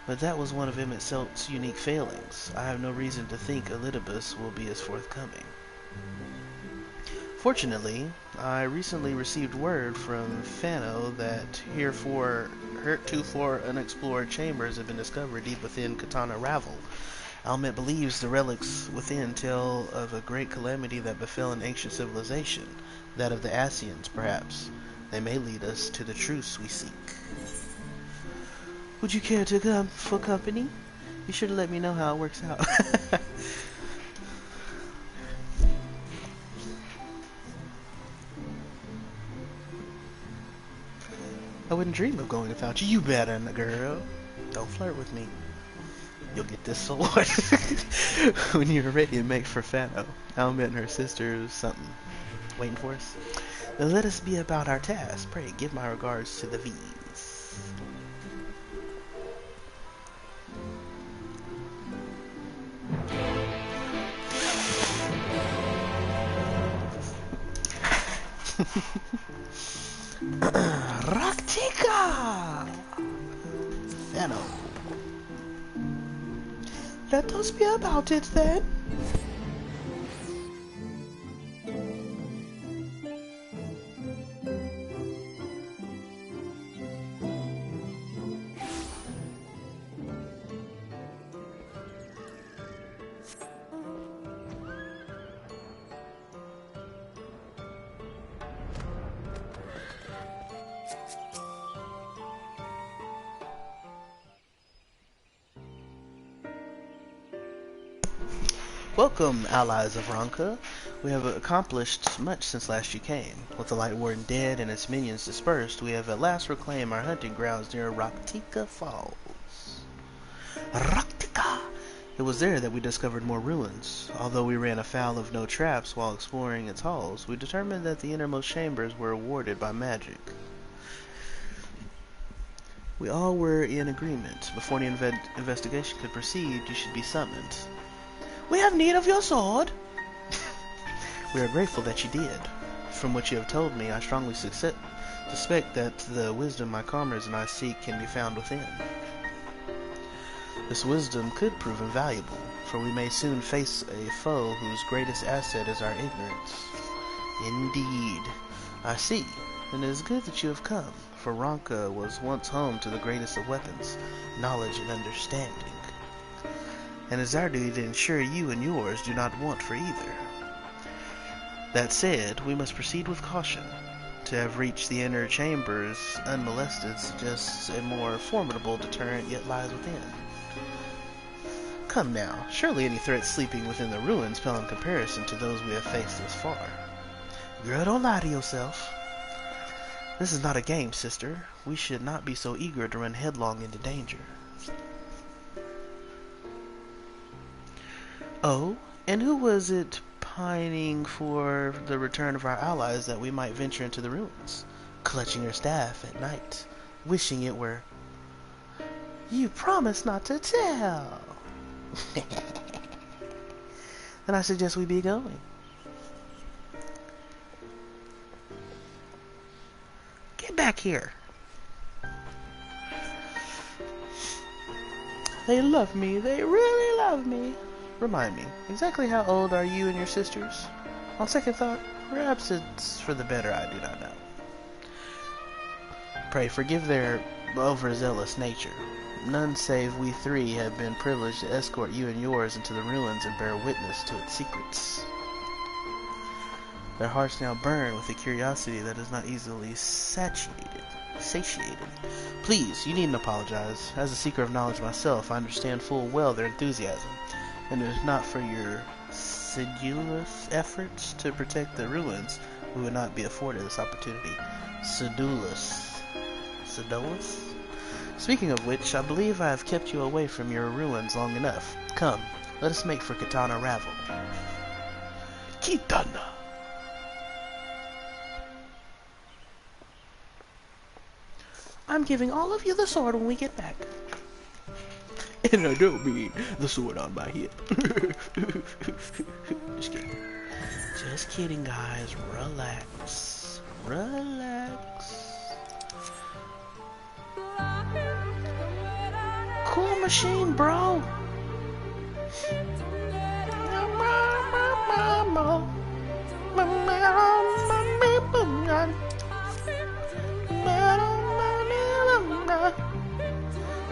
But that was one of Emmett Selt's unique failings. I have no reason to think Elidibus will be as forthcoming. Fortunately, I recently received word from Fano that heretofore unexplored chambers have been discovered deep within Katana Ravel. Almet believes the relics within tell of a great calamity that befell an ancient civilization, that of the Ascians, perhaps. They may lead us to the truce we seek. Would you care to come for company? Be sure to let me know how it works out. I wouldn't dream of going without you. You better, girl. Don't flirt with me. You'll get this sword when you're ready to make for Fano. Almet and her sister something waiting for us. Now let us be about our task. Pray, give my regards to the V's. Raktika! Fano. Let us be about it then. Welcome, allies of Ronka. We have accomplished much since last you came. With the Light Warden dead and its minions dispersed, we have at last reclaimed our hunting grounds near Raktika Falls. Raktika! It was there that we discovered more ruins. Although we ran afoul of no traps while exploring its halls, we determined that the innermost chambers were warded by magic. We all were in agreement. Before the investigation could proceed, you should be summoned. We have need of your sword. We are grateful that you did. From what you have told me, I strongly suspect that the wisdom my comrades and I seek can be found within. This wisdom could prove invaluable, for we may soon face a foe whose greatest asset is our ignorance. Indeed. I see, and it is good that you have come, for Ronka was once home to the greatest of weapons, knowledge and understanding. And it's our duty to ensure you and yours do not want for either. That said, we must proceed with caution. To have reached the inner chambers unmolested suggests a more formidable deterrent yet lies within. Come now, surely any threats sleeping within the ruins pale in comparison to those we have faced thus far. Girl, don't lie to yourself. This is not a game, sister. We should not be so eager to run headlong into danger. Oh, and who was it pining for the return of our allies that we might venture into the ruins, clutching your staff at night, wishing it were... You promised not to tell. Then I suggest we be going. Get back here. They love me. They really love me. Remind me, exactly how old are you and your sisters? On second thought, perhaps it's for the better, I do not know. Pray forgive their overzealous nature. None save we three have been privileged to escort you and yours into the ruins and bear witness to its secrets. Their hearts now burn with a curiosity that is not easily satiated. Please, you needn't apologize. As a seeker of knowledge myself, I understand full well their enthusiasm, and if not for your sedulous efforts to protect the ruins, we would not be afforded this opportunity. Sedulous? Speaking of which, I believe I have kept you away from your ruins long enough. Come, let us make for Kitana Ravel. Kitana! I'm giving all of you the sword when we get back. And I don't mean the sword on my hip. Just kidding. Just kidding, guys. Relax. Relax. Cool machine, bro.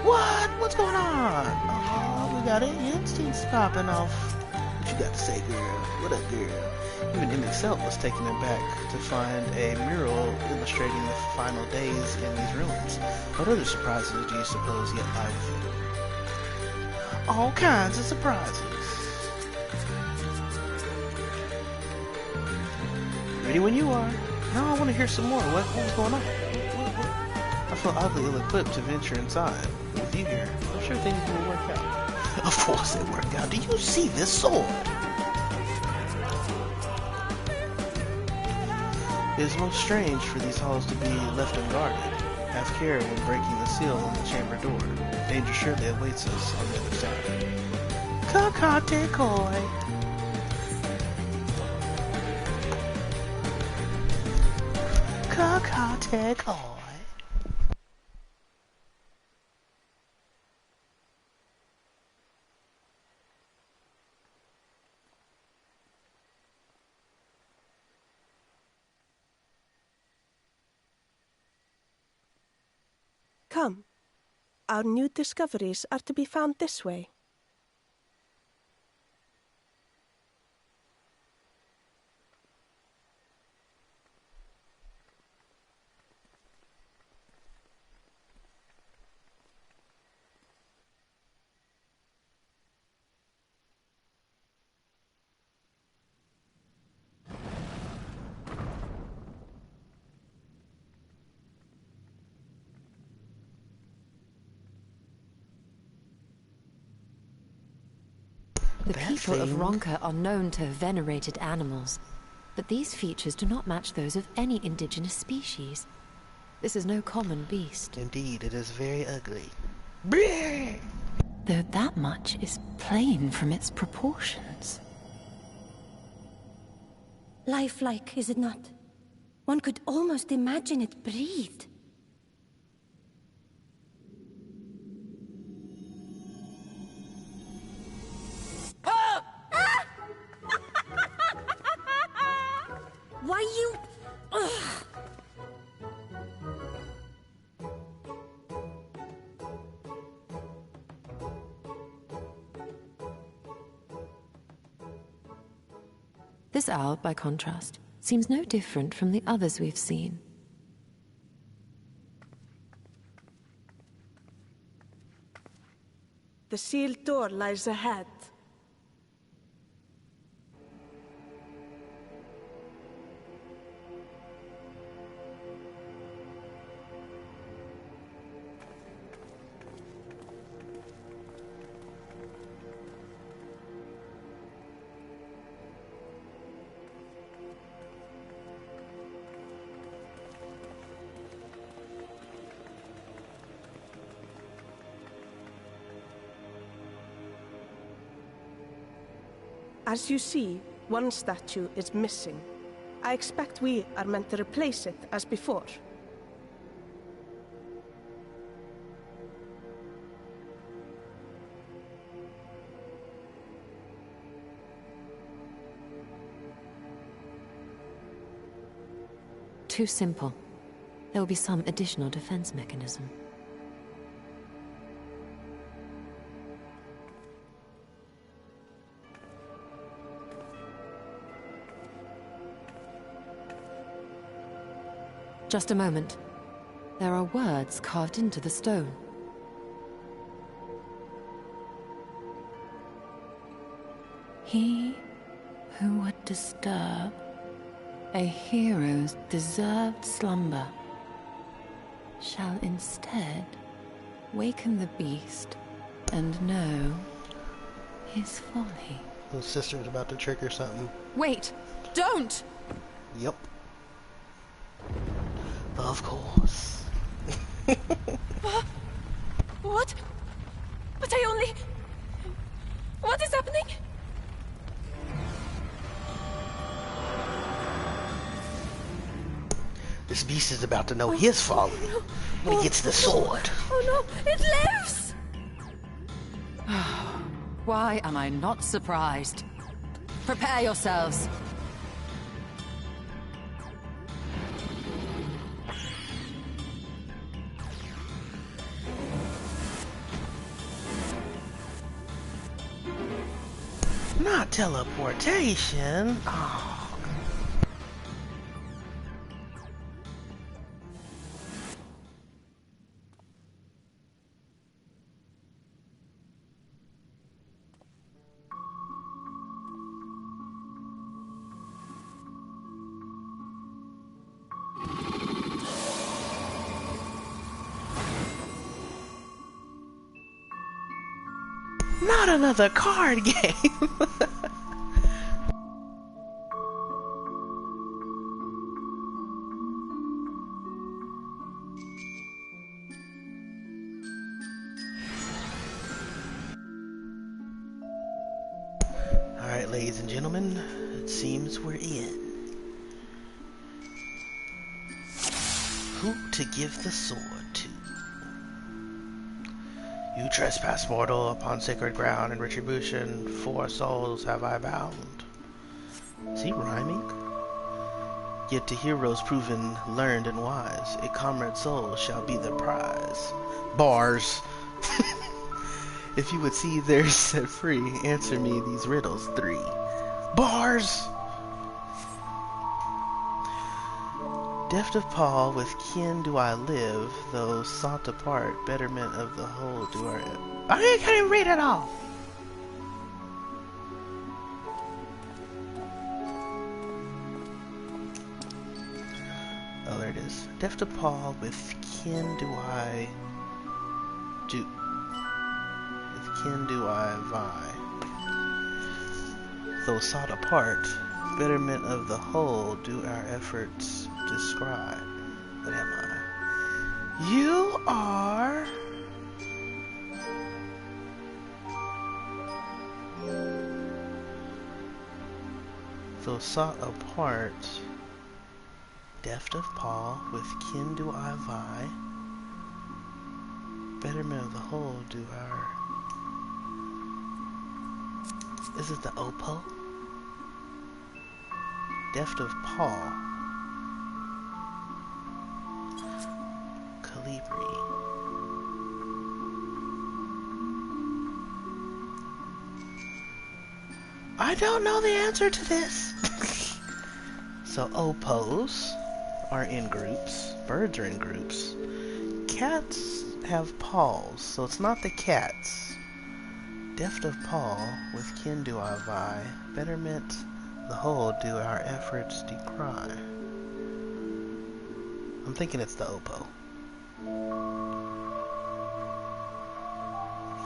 What? What's going on? Oh, we got an instance popping off. What you got to say, girl? What up, girl? Even MXL was taken aback to find a mural illustrating the final days in these ruins. What other surprises do you suppose yet lie within? All kinds of surprises. Ready when you are. No, I want to hear some more. What's going on? What? I feel oddly ill-equipped to venture inside. With you here, I'm sure things will work out. Of course they work out. Do you see this sword? It is most strange for these halls to be left unguarded. Have care when breaking the seal on the chamber door. Danger surely awaits us on the other side. Kakate koi. Kakate koi. Come. Our new discoveries are to be found this way. The people of Ronka are known to have venerated animals, but these features do not match those of any indigenous species. This is no common beast. Indeed, it is very ugly. Though that much is plain from its proportions. Lifelike, is it not? One could almost imagine it breathed. Why you... Ugh. This owl, by contrast, seems no different from the others we've seen. The sealed door lies ahead. As you see, one statue is missing. I expect we are meant to replace it as before. too simple. There will be some additional defense mechanism. Just a moment. There are words carved into the stone. He who would disturb a hero's deserved slumber shall instead waken the beast and know his folly. The sister's about to trigger something. Wait! Don't! Yep. Of course. What? But I only... What is happening? This beast is about to know his folly when he gets the sword. Oh no, it lives! Why am I not surprised? Prepare yourselves. Not teleportation. Oh. Not another card game. Alright, ladies and gentlemen, it seems we're in. Who to give the sword to? You trespass, mortal, upon sacred ground, and retribution 4 souls have I bound. Is he rhyming? Yet to heroes proven, learned, and wise, a comrade's soul shall be the prize. Bars. If you would see theirs set free, answer me these riddles 3. Bars! Deft of paw, with kin do I live, though sought apart, betterment of the whole do our... I can't even read it all! Oh, there it is. Deft of paw, with kin do I... With kin do I vie. Though sought apart, betterment of the whole do our efforts describe. What am I? You are... Though sought apart, deft of paw, with kin do I vie. Betterment of the whole do our... Is it the Opal? Deft of paw. Calibri. I don't know the answer to this. So opals are in groups. Birds are in groups. Cats have paws, so it's not the cats. Deft of paw, with kin do I vie. Betterment the whole do our efforts decry. I'm thinking it's the Oppo.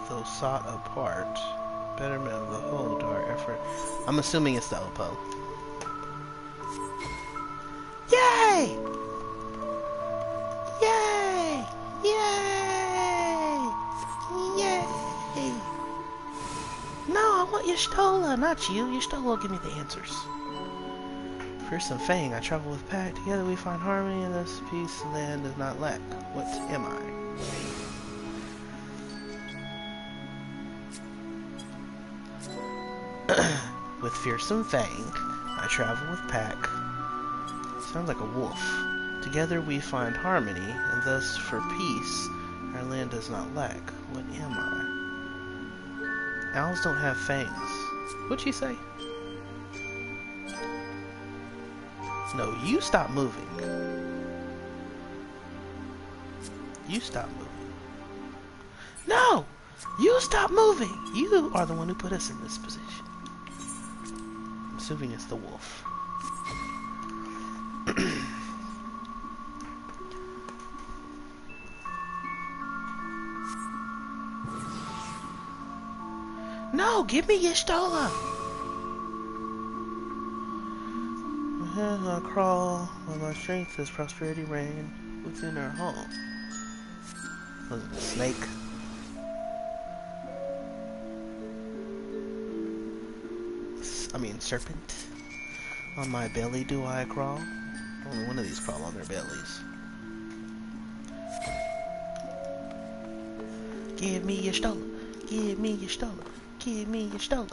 Though sought apart, betterment of the whole do our effort. I'm assuming it's the Oppo. Yay! Yay! Yay! Yay! No, I want Y'shtola, not you. Y'shtola will give me the answers. Fierce and Fang, I travel with Pack. Together we find harmony, and this peace the land does not lack. What am I? With Fearsome Fang, I travel with Pack. Sounds like a wolf. Together we find harmony, and thus for peace our land does not lack. What am I? Owls don't have fangs. What'd she say? No, you stop moving. You stop moving. No! You stop moving! You are the one who put us in this position. I'm assuming it's the wolf. No! Give me your Stola! I crawl while my strength is prosperity reign within our home. Was it a snake? Serpent. On my belly do I crawl? Only one of these crawl on their bellies. Give me your Stola. Give me your Stola. Give me your Stola.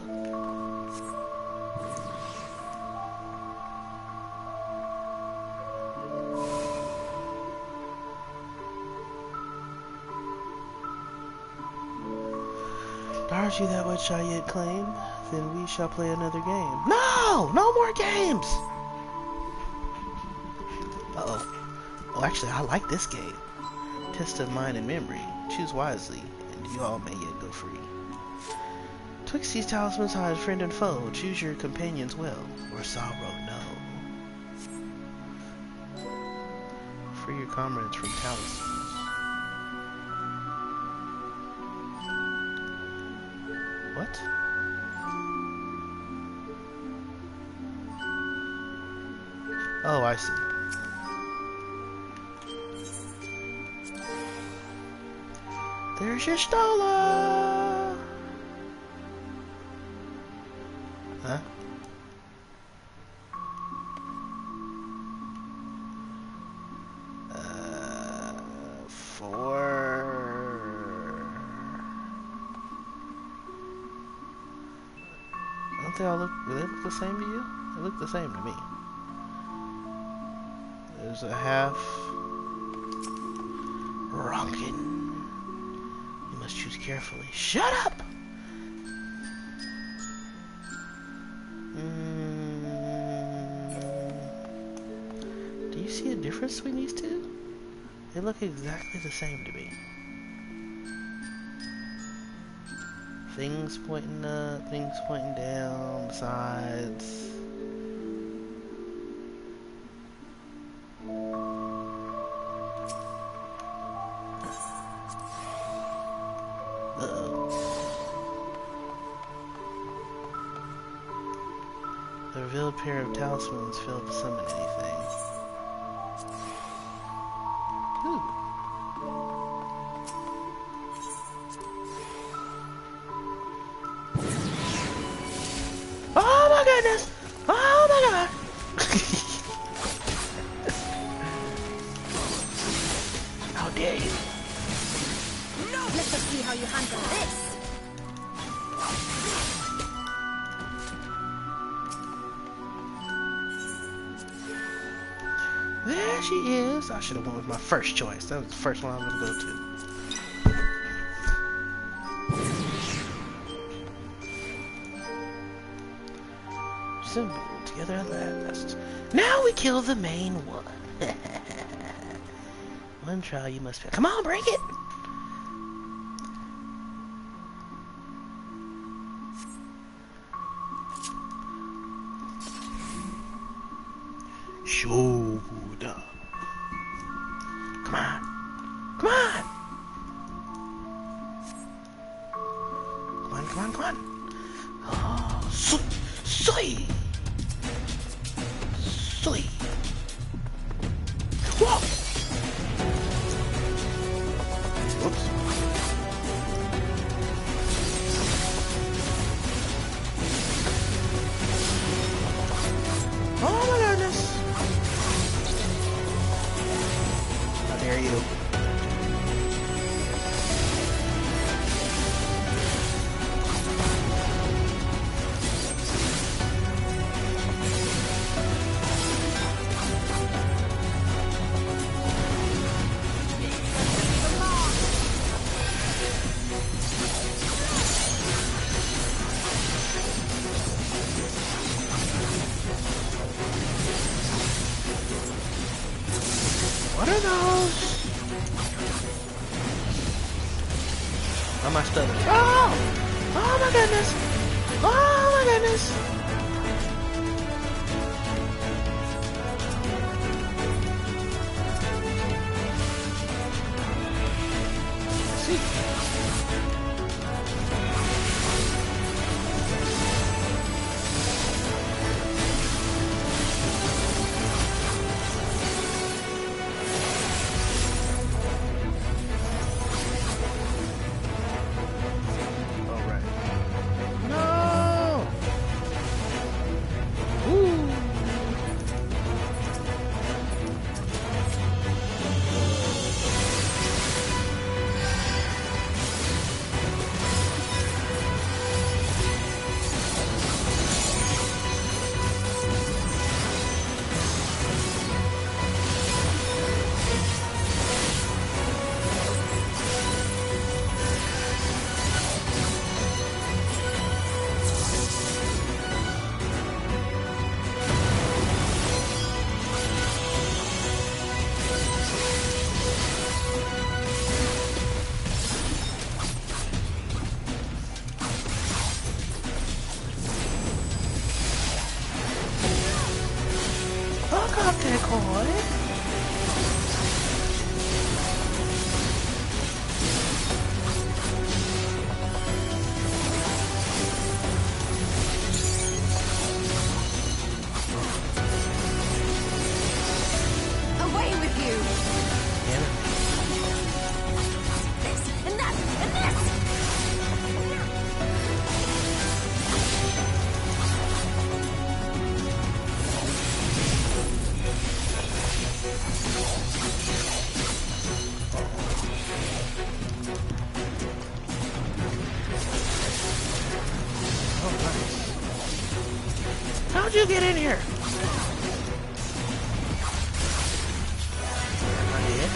Dart you that which I yet claim, then we shall play another game. No! No more games! Uh-oh. Oh, actually, I like this game. Test of mind and memory. Choose wisely, and you all may yet go free. Twixt these talismans hide friend and foe. Choose your companions well, or sorrow no. Free your comrades from talismans. What? Oh, I see. There's your Stola! Huh? Don't they all look, do they look the same to you? They look the same to me. There's a half Ronkin. You must choose carefully. Shut up! Do you see a difference between these two? They look exactly the same to me. Things pointing up, things pointing down, sides. The revealed pair of talismans failed to summon anything. Ooh. Oh my goodness! Oh my god! How dare you! No! Let us see how you handle this! There she is. I should have went with my first choice. That was the first one I was going to go to. Symbol together at last. Now we kill the main one. One trial you must fail. Come on, break it! Shoda. Come on. Come on! Come on, come on, come on. Oh, soy! Soy! Whoa! Whoops. Oh my goodness! How dare you? What are those? How am I stuck? Oh! Oh my goodness! Oh my goodness! See? How'd you get in here? I did.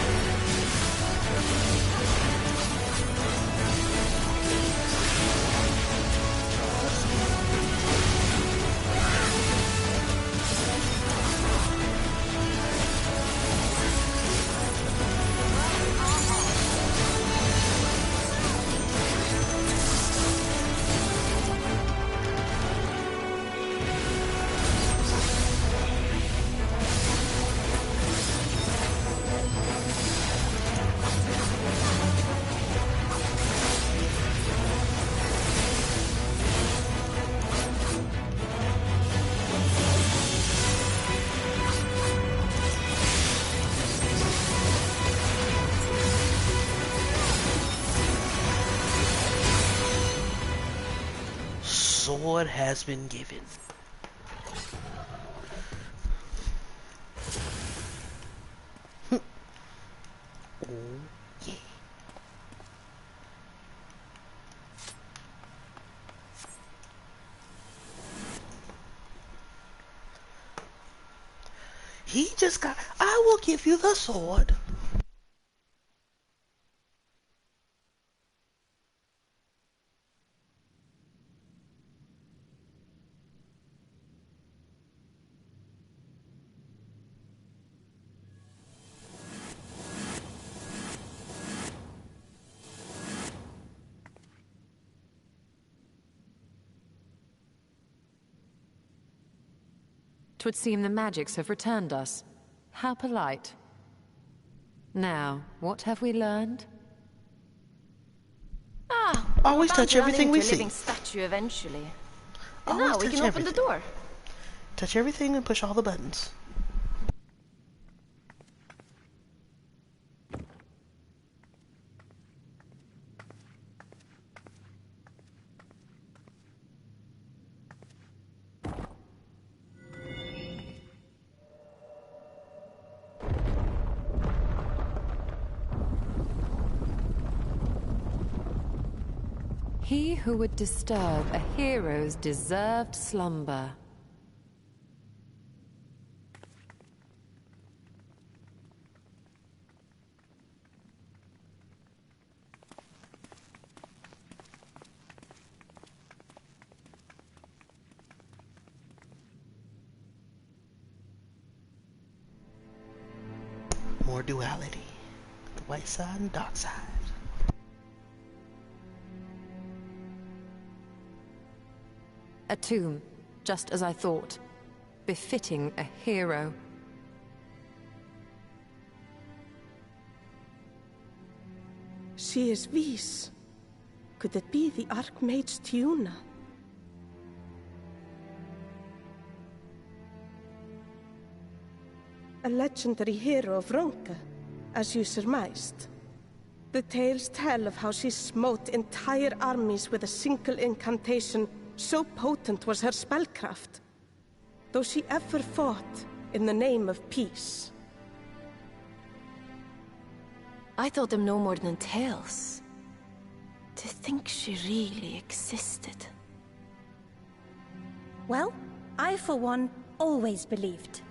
Sword has been given. Oh, yeah. He just got... I will give you the sword. Twould seem the magics have returned us. How polite. Now, what have we learned? Always touch everything we see. Living statue eventually. And Always now we touch can open the everything. door. Touch everything and push all the buttons. He who would disturb a hero's deserved slumber. more duality. The white side and dark side. A tomb, just as I thought. Befitting a hero. She is Vis. Could it be the Archmage Tiuna? A legendary hero of Ronka, as you surmised. The tales tell of how she smote entire armies with a single incantation, so potent was her spellcraft. Though she ever fought in the name of peace. I thought them no more than tales. To think she really existed. Well, I for one always believed.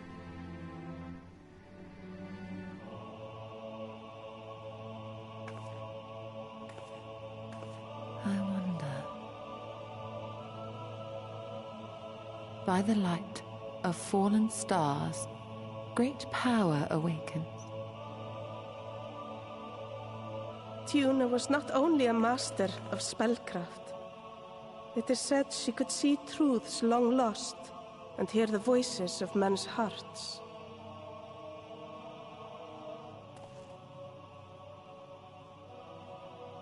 I wonder. By the light of fallen stars, great power awakens. Tiuna was not only a master of spellcraft. It is said she could see truths long lost and hear the voices of men's hearts.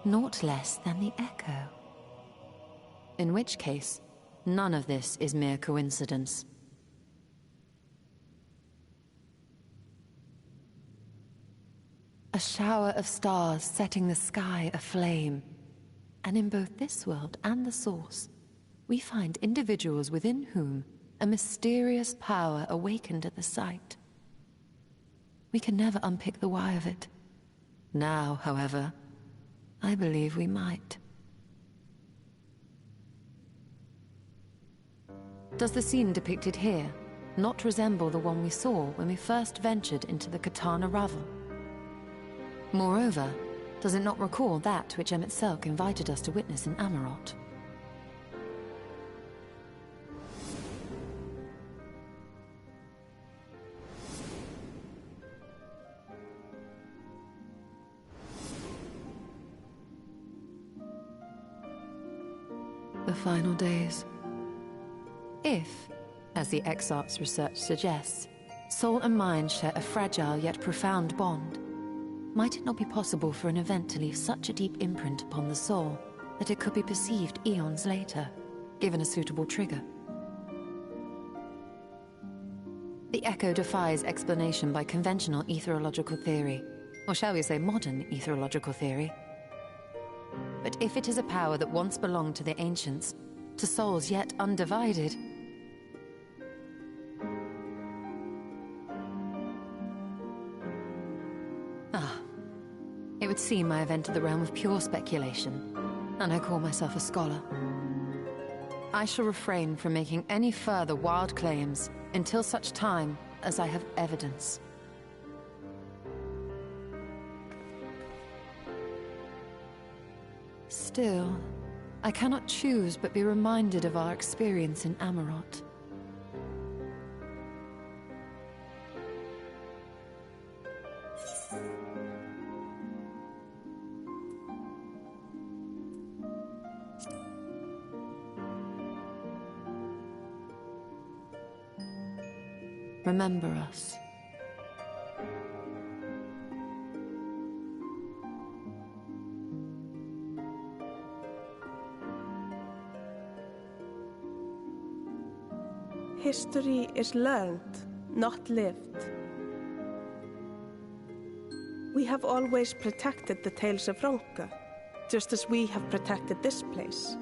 Naught less than the echo. In which case, none of this is mere coincidence. A shower of stars setting the sky aflame. And in both this world and the Source, we find individuals within whom a mysterious power awakened at the sight. We can never unpick the why of it. Now, however, I believe we might. Does the scene depicted here not resemble the one we saw when we first ventured into the Katana Ravel? Moreover, does it not recall that which Emmett Selk invited us to witness in Amarot? The final days. If, as the Exarch's research suggests, soul and mind share a fragile yet profound bond, might it not be possible for an event to leave such a deep imprint upon the soul that it could be perceived eons later, given a suitable trigger? The echo defies explanation by conventional etherological theory, or shall we say modern etherological theory. But if it is a power that once belonged to the ancients, to souls yet undivided, it would seem I have entered the realm of pure speculation, and I call myself a scholar. I shall refrain from making any further wild claims until such time as I have evidence. Still, I cannot choose but be reminded of our experience in Amarot. Remember us. History is learned, not lived. We have always protected the tales of Ronka, just as we have protected this place.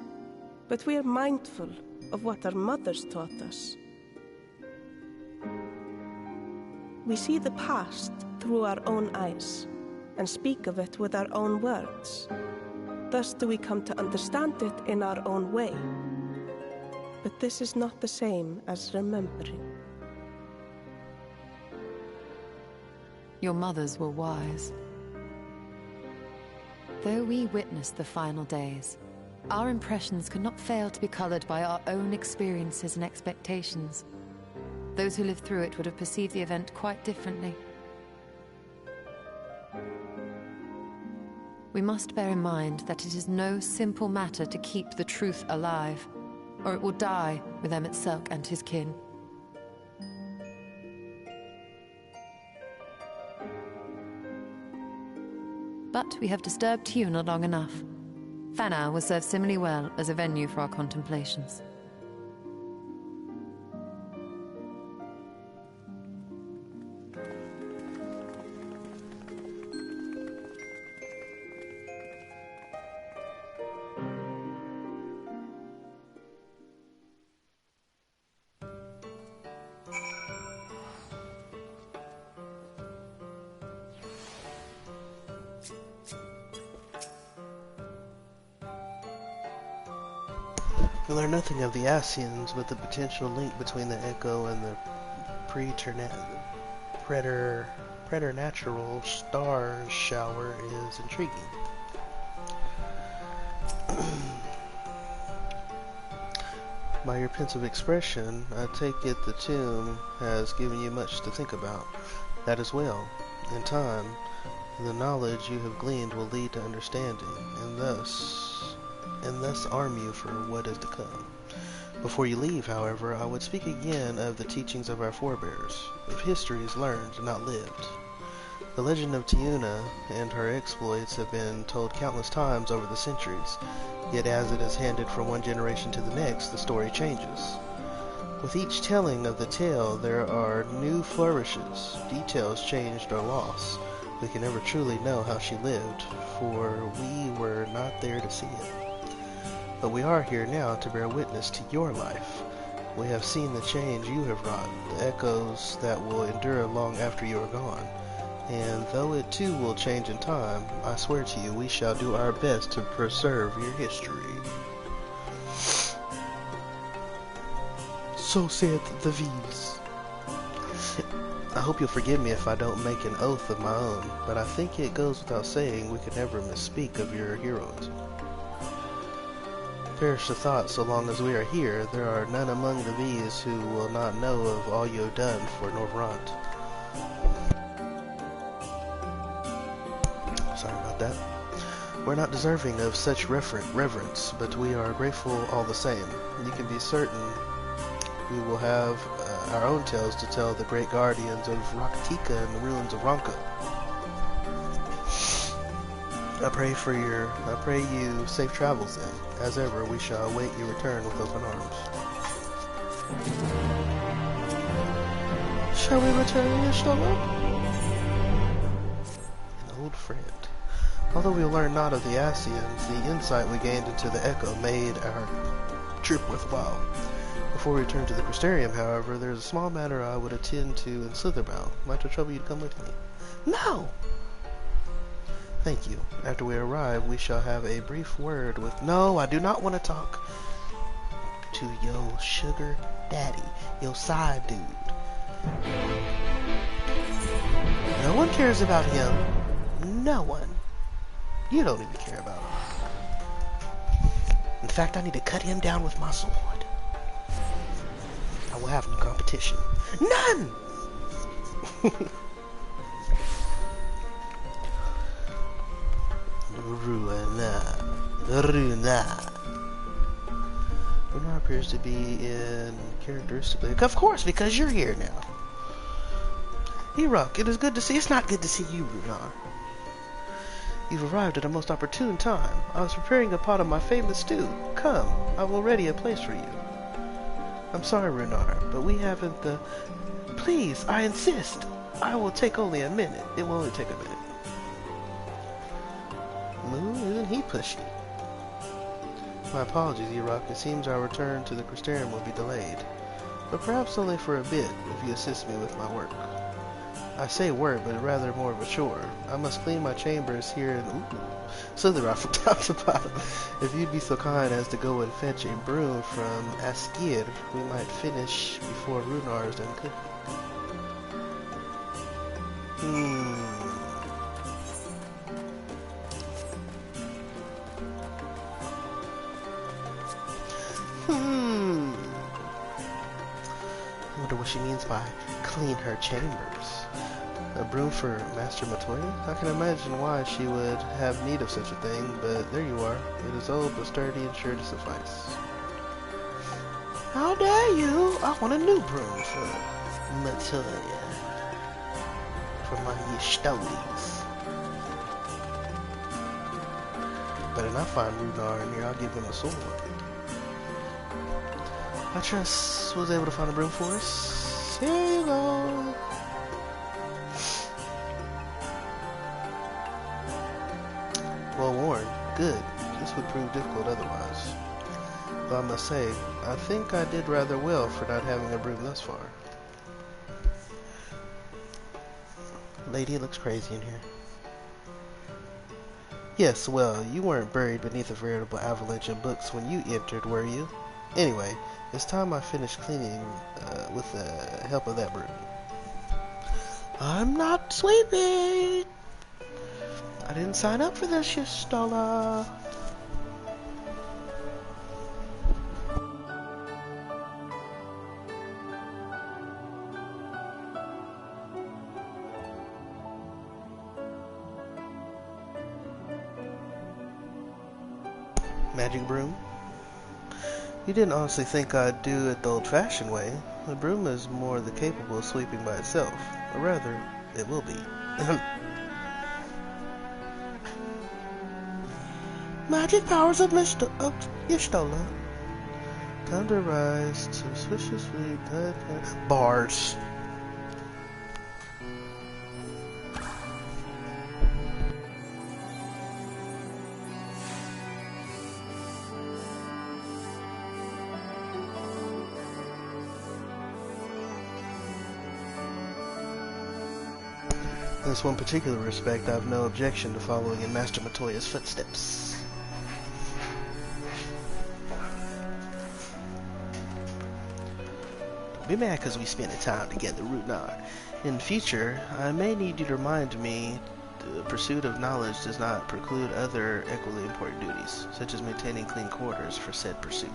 But we are mindful of what our mothers taught us. We see the past through our own eyes, and speak of it with our own words. Thus do we come to understand it in our own way. But this is not the same as remembering. Your mothers were wise. Though we witnessed the final days, our impressions could not fail to be colored by our own experiences and expectations. Those who lived through it would have perceived the event quite differently. We must bear in mind that it is no simple matter to keep the truth alive, or it will die with Emmett Selk and his kin. But we have disturbed Tuna long enough. Fana will serve similarly well as a venue for our contemplations. We learn nothing of the Ascians, but the potential link between the Echo and the preternatural star shower is intriguing. By your pensive expression, I take it the tomb has given you much to think about. That as well. In time, the knowledge you have gleaned will lead to understanding, and thus arm you for what is to come. Before you leave, however, I would speak again of the teachings of our forebears, of histories learned, not lived. The legend of Tiuna and her exploits have been told countless times over the centuries, yet as it is handed from one generation to the next, the story changes. With each telling of the tale, there are new flourishes, details changed or lost. We can never truly know how she lived, for we were not there to see it. But we are here now to bear witness to your life. We have seen the change you have wrought, the echoes that will endure long after you are gone. And though it too will change in time, I swear to you we shall do our best to preserve your history. So saith the V's. I hope you'll forgive me if I don't make an oath of my own, but I think it goes without saying we could never misspeak of your heroism. Perish the thought, so long as we are here, there are none among the V's who will not know of all you have done for Norvrant. Sorry about that. We're not deserving of such reverence, but we are grateful all the same. You can be certain we will have our own tales to tell the great guardians of Raktika and the ruins of Ronka. I pray you safe travels then. As ever, we shall await your return with open arms. Shall we return, Ishtola? An old friend. Although we learned not of the Ascians, the insight we gained into the Echo made our trip worthwhile. Before we return to the Crystarium, however, there is a small matter I would attend to in Slitherbound. Might I trouble you to come with me? No! Thank you. After we arrive, we shall have a brief word with... No, I do not want to talk to yo sugar daddy, yo side dude. No one cares about him. No one. You don't even care about him. In fact, I need to cut him down with my sword. I will have no competition. None! Runa. Runar appears to be in characteristically... Of course, because you're here now. Erok, it is good to see... It's not good to see you, Runar. You've arrived at a most opportune time. I was preparing a pot of my famous stew. Come, I will ready a place for you. I'm sorry, Runar, but we haven't the... Please, I insist. I will take only a minute. It will only take a minute. Isn't he pushy? My apologies, Erok. It seems our return to the Crystarium will be delayed. But perhaps only for a bit, if you assist me with my work. I say work, but rather more of a chore. I must clean my chambers here in Slitherbound from top to bottom. If you'd be so kind as to go and fetch a broom from Askir, we might finish before Runar is done cooking. I wonder what she means by clean her chambers. A broom for Master Matoya? I can imagine why she would have need of such a thing, but there you are. It is old but sturdy and sure to suffice. How dare you! I want a new broom for Matoya. For my Yashtolis. Better not find Runar in here, I'll give him a sword. I trust was able to find a broom for us. Here you go. Well worn. Good. This would prove difficult otherwise. Though I must say, I think I did rather well for not having a broom thus far. Lady, it looks crazy in here. Yes, well, you weren't buried beneath a veritable avalanche of books when you entered, were you? Anyway, it's time I finished cleaning with the help of that broom. I'm not sweeping! I didn't sign up for this, Shistola. Magic broom? You didn't honestly think I'd do it the old-fashioned way. The broom is more than capable of sweeping by itself. Or rather, it will be. Magic powers of Y'shtola. Time to rise to swish sweep bars. In this one particular respect, I have no objection to following in Master Matoya's footsteps. Don't be mad because we spent the time together, Runar. In the future, I may need you to remind me the pursuit of knowledge does not preclude other equally important duties, such as maintaining clean quarters for said pursuit.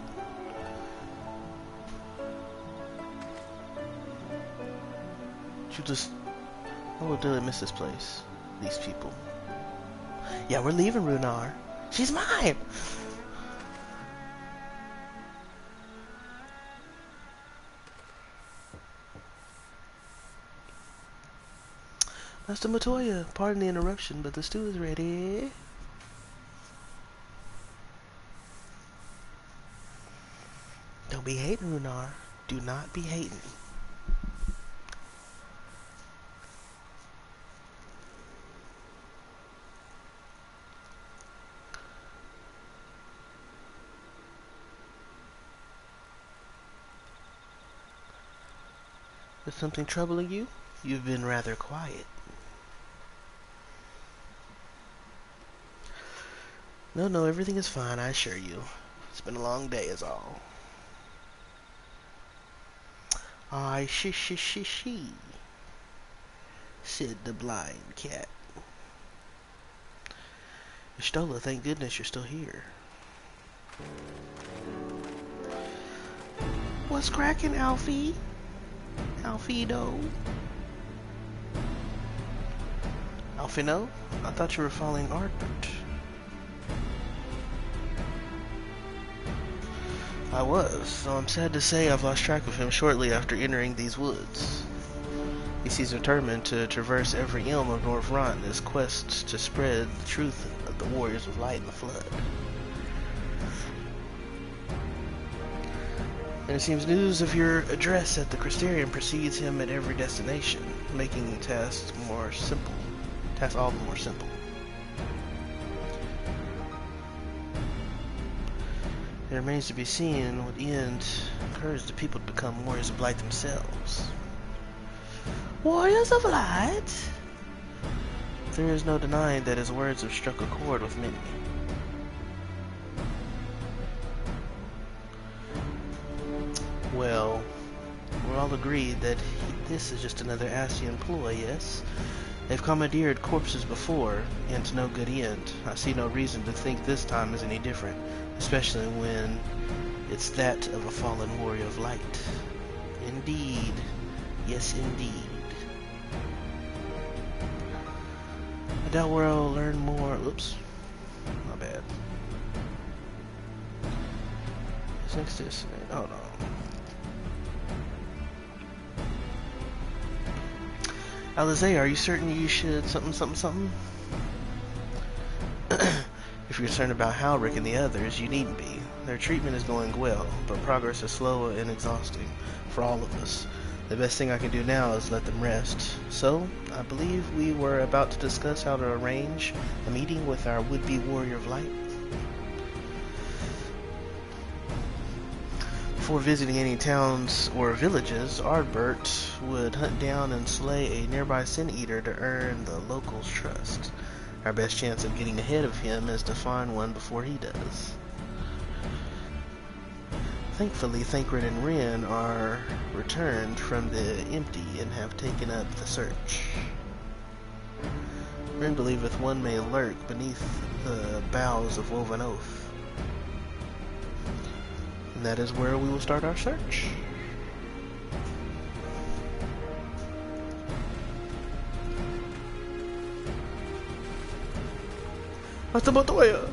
You just... I will really miss this place. These people. Yeah, we're leaving, Runar. She's mine! Master Matoya, pardon the interruption, but the stew is ready. Don't be hating, Runar. Do not be hating. Is something troubling you? You've been rather quiet. No, everything is fine, I assure you. It's been a long day is all. I she, said the blind cat. Y'shtola, thank goodness you're still here. What's cracking, Alfie? Alfredo? Alfino? I thought you were following Ardbert. I was, though I'm sad to say I've lost track of him shortly after entering these woods. He seems determined to traverse every elm of North Rot in his quest to spread the truth of the Warriors of Light and the Flood. And it seems news of your address at the Crystarium precedes him at every destination, making tasks more simple. Tasks all the more simple. It remains to be seen what end encouraged the people to become Warriors of Light themselves. Warriors of Light? There is no denying that his words have struck a chord with many. Well, we're all agreed that this is just another Ascian ploy, yes? They've commandeered corpses before, and to no good end. I see no reason to think this time is any different, especially when it's that of a fallen warrior of light. Indeed. Yes, indeed. That world learn more. Oops, my bad. Since this, hold on. Alizé, are you certain you should something? If you're concerned about Halric and the others, you needn't be. Their treatment is going well, but progress is slow and exhausting for all of us. The best thing I can do now is let them rest. So, I believe we were about to discuss how to arrange a meeting with our would-be warrior of light. Before visiting any towns or villages, Ardbert would hunt down and slay a nearby Sin Eater to earn the locals' trust. Our best chance of getting ahead of him is to find one before he does. Thankfully, Thancred and Ren are returned from the empty and have taken up the search. Ren believeth one may lurk beneath the boughs of Woven Oath. And that is where we will start our search. Hasta Montoya!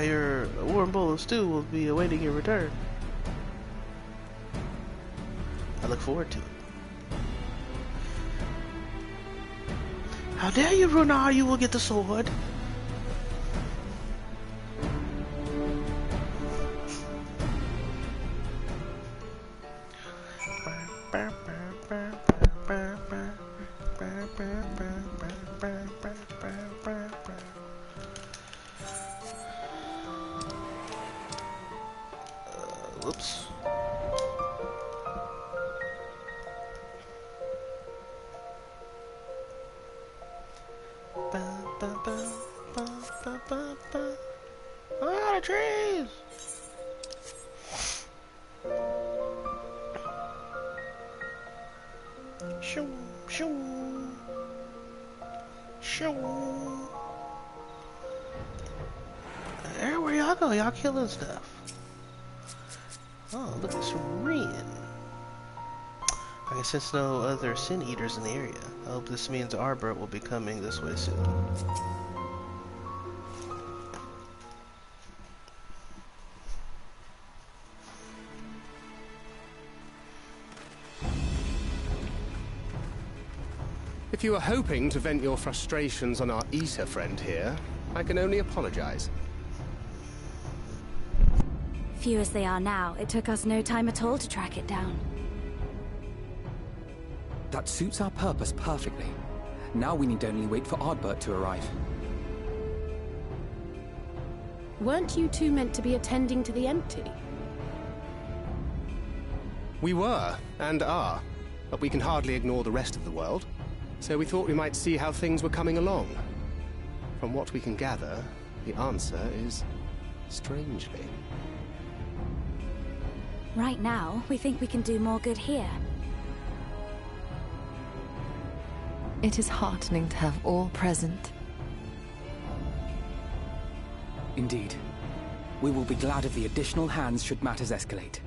Your warm bowl of stew will be awaiting your return. I look forward to it. How dare you, Runar? You will get the sword. Whoops. Ah, the trees! Shoo, shoo, shoo. Where y'all go? Y'all killing stuff. Oh, look at some Ren. I can sense no other Sin Eaters in the area. I hope this means Ardbert will be coming this way soon. If you were hoping to vent your frustrations on our Issa friend here, I can only apologize. Few as they are now, it took us no time at all to track it down. That suits our purpose perfectly. Now we need only wait for Ardbert to arrive. Weren't you two meant to be attending to the empty? We were, and are, but we can hardly ignore the rest of the world. So we thought we might see how things were coming along. From what we can gather, the answer is strangely. Right now, we think we can do more good here. It is heartening to have all present. Indeed. We will be glad of the additional hands should matters escalate.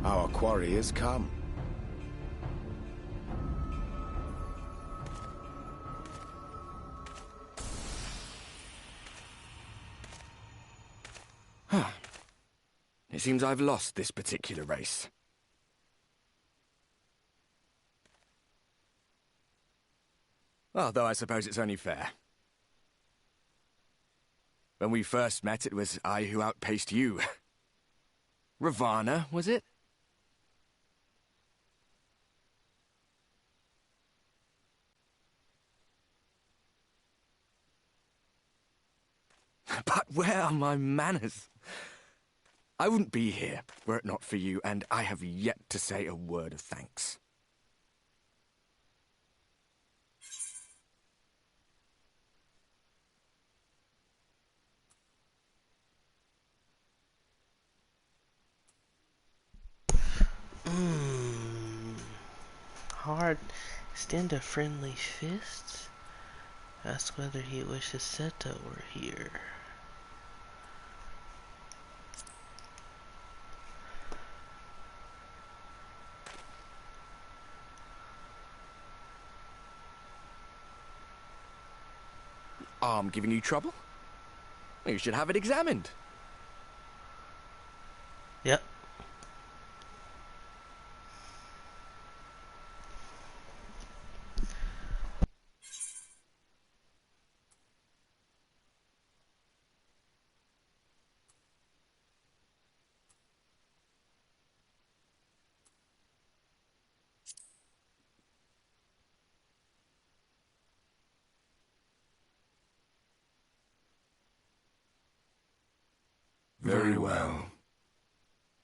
Our quarry has come. It seems I've lost this particular race. Although I suppose it's only fair. When we first met, it was I who outpaced you. Ravana, was it? But where are my manners? I wouldn't be here were it not for you, and I have yet to say a word of thanks. Hard. Extend a friendly fist. Ask whether he wishes Seto were here. arm giving you trouble? You should have it examined. Yep. Very well.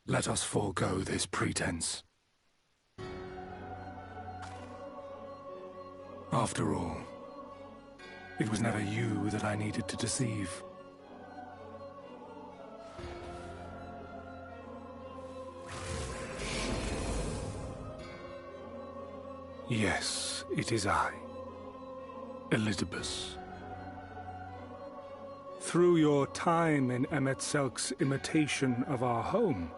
Let us forego this pretense. After all, it was never you that I needed to deceive. Yes, it is I, Elizabeth. Through your time in Emet-Selk's imitation of our home,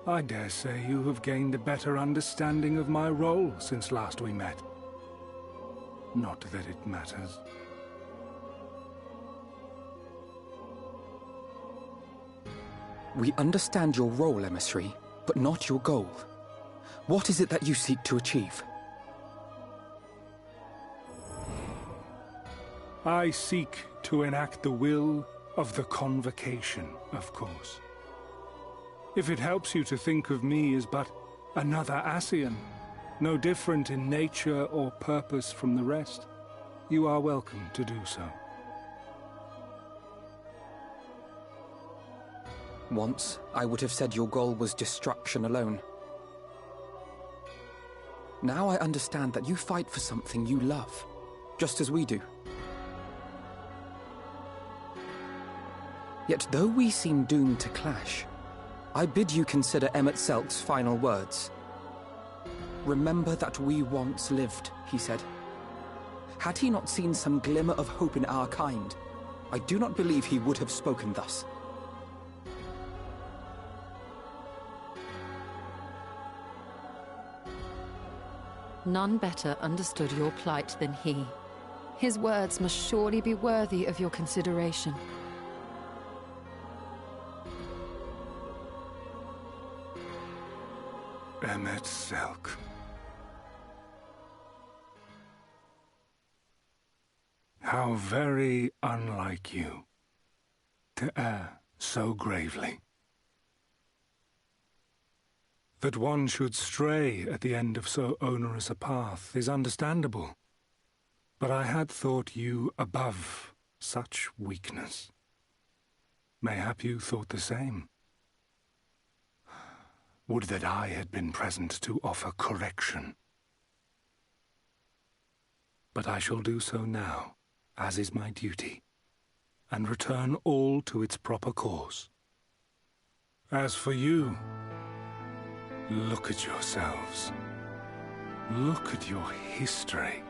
I dare say you have gained a better understanding of my role since last we met. Not that it matters. We understand your role, emissary, but not your goal. What is it that you seek to achieve? I seek to enact the will of the Convocation, of course. If it helps you to think of me as but another Ascian, no different in nature or purpose from the rest, you are welcome to do so. Once, I would have said your goal was destruction alone. Now I understand that you fight for something you love, just as we do. Yet though we seem doomed to clash, I bid you consider Emet-Selk's final words. Remember that we once lived, he said. Had he not seen some glimmer of hope in our kind, I do not believe he would have spoken thus. None better understood your plight than he. His words must surely be worthy of your consideration. Emet-Selk. How very unlike you to err so gravely. That one should stray at the end of so onerous a path is understandable, but I had thought you above such weakness. Mayhap you thought the same. Would that I had been present to offer correction. But I shall do so now, as is my duty, and return all to its proper course. As for you, look at yourselves. Look at your history.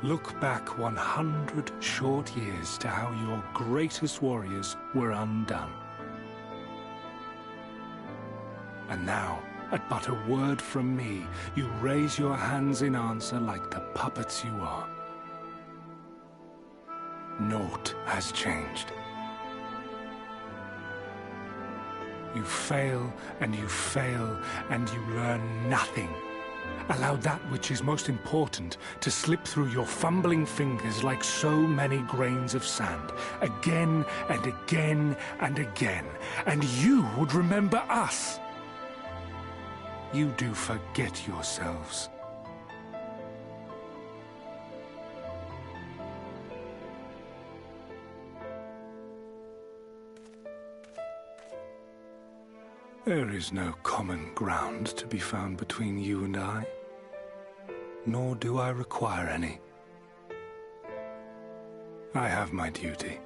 Look back 100 short years to how your greatest warriors were undone. And now, at but a word from me, you raise your hands in answer like the puppets you are. Naught has changed. You fail, and you fail, and you learn nothing. Allow that which is most important to slip through your fumbling fingers like so many grains of sand, again and again and again, and you would remember us. You do forget yourselves. There is no common ground to be found between you and I, nor do I require any. I have my duty.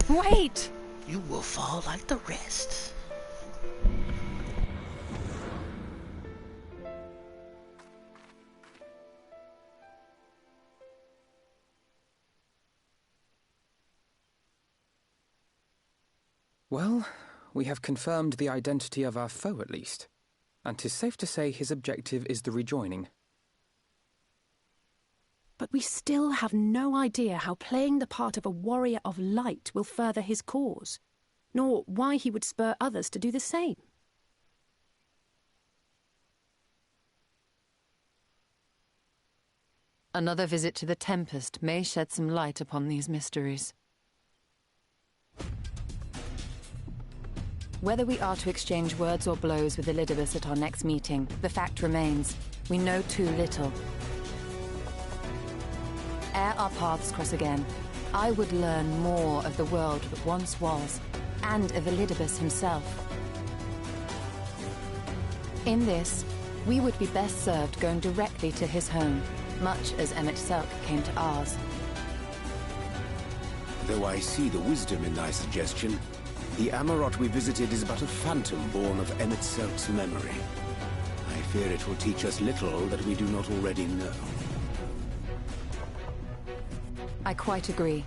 Wait! You will fall like the rest. Well, we have confirmed the identity of our foe at least, and 'tis safe to say his objective is the rejoining. But we still have no idea how playing the part of a warrior of light will further his cause, nor why he would spur others to do the same. Another visit to the Tempest may shed some light upon these mysteries. Whether we are to exchange words or blows with Elidibus at our next meeting, the fact remains, we know too little. Ere our paths cross again, I would learn more of the world that once was, and of Elidibus himself. In this, we would be best served going directly to his home, much as Emmett Selk came to ours. Though I see the wisdom in thy suggestion, the Amarot we visited is but a phantom born of Emmett Selk's memory. I fear it will teach us little that we do not already know. I quite agree.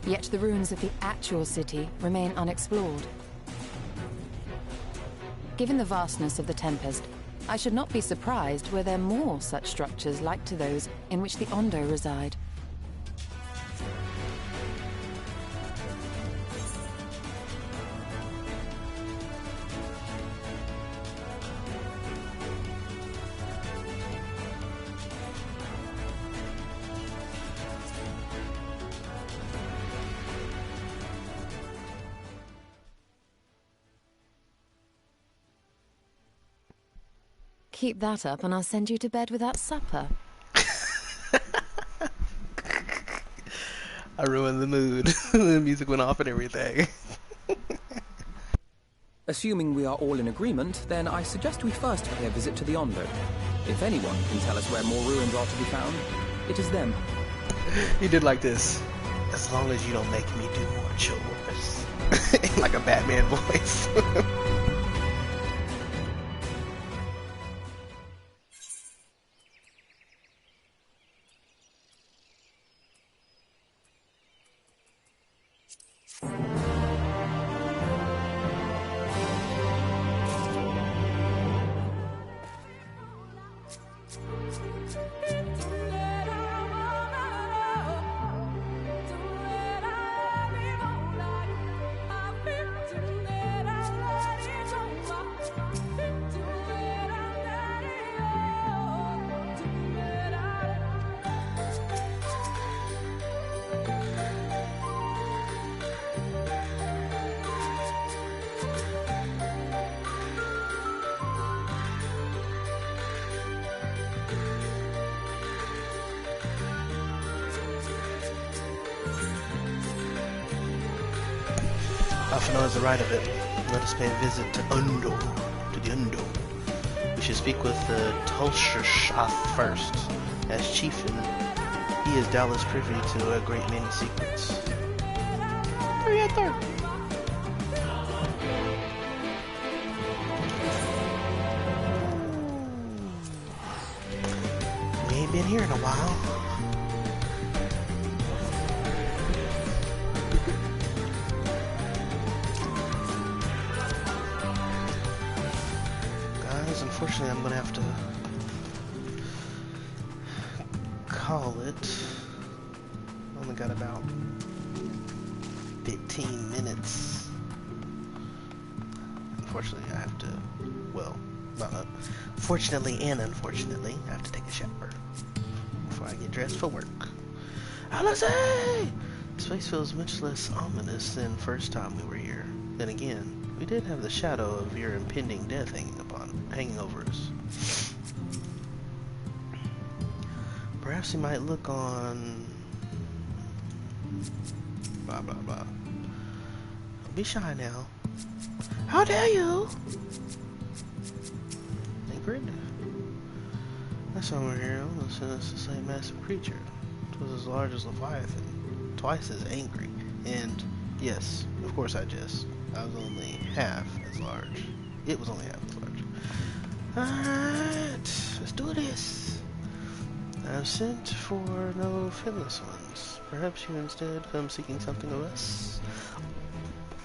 Yet the ruins of the actual city remain unexplored. Given the vastness of the Tempest, I should not be surprised were there more such structures like to those in which the Ondo reside. Keep that up and I'll send you to bed without supper. I ruined the mood. The music went off and everything. Assuming we are all in agreement, then I suggest we first pay a visit to the Ondo. If anyone can tell us where more ruins are to be found, it is them. You did like this. As long as you don't make me do more chores. Like a Batman voice. Often known as the right of it, let us pay a visit to the Undo. We should speak with the Tulshershath first, as chief, and he is doubtless privy to a great many secrets. 3 at 3. We ain't been here in a while. Unfortunately, I'm gonna have to call it. Only got about 15 minutes. Unfortunately, I have to, well, fortunately and unfortunately, I have to take a shower before I get dressed for work. Alice! This place feels much less ominous than first time we were here. Then again, we did have the shadow of your impending death hanging over us. Perhaps you might look on... blah blah blah. Don't be shy now. How dare you! Ingrid? That's why we're here. Listen, it's the same massive creature. It was as large as Leviathan, twice as angry, and yes, of course I jest. I was only half as large. It was only half as large. Alright, let's do this. I've sent for no finless ones. Perhaps you instead come seeking something of us.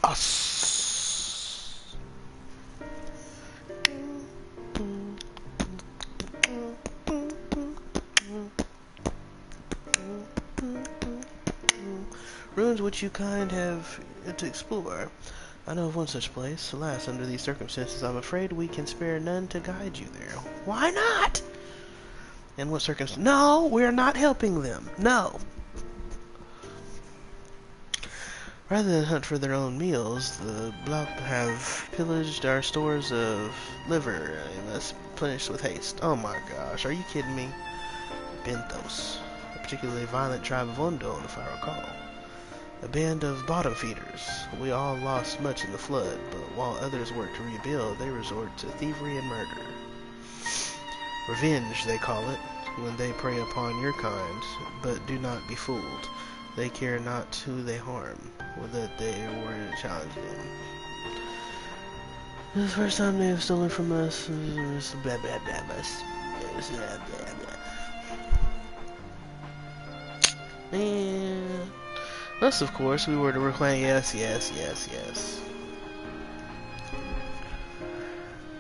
Us! Ruins which you kind have to explore. I know of one such place. Alas, under these circumstances, I'm afraid we can spare none to guide you there. Why not? And what circumstances? No, we're not helping them. No. Rather than hunt for their own meals, the Blob have pillaged our stores of liver and must replenish with haste. Oh my gosh, are you kidding me? Benthos, a particularly violent tribe of Ondo, if I recall. A band of bottom feeders. We all lost much in the flood, but while others work to rebuild, they resort to thievery and murder. Revenge, they call it, when they prey upon your kind, but do not be fooled. They care not who they harm, or that they were to challenge them. This is the first time they have stolen from us. Blah, blah, blah, blah, blah. And thus, of course, we were to reclaim. Yes.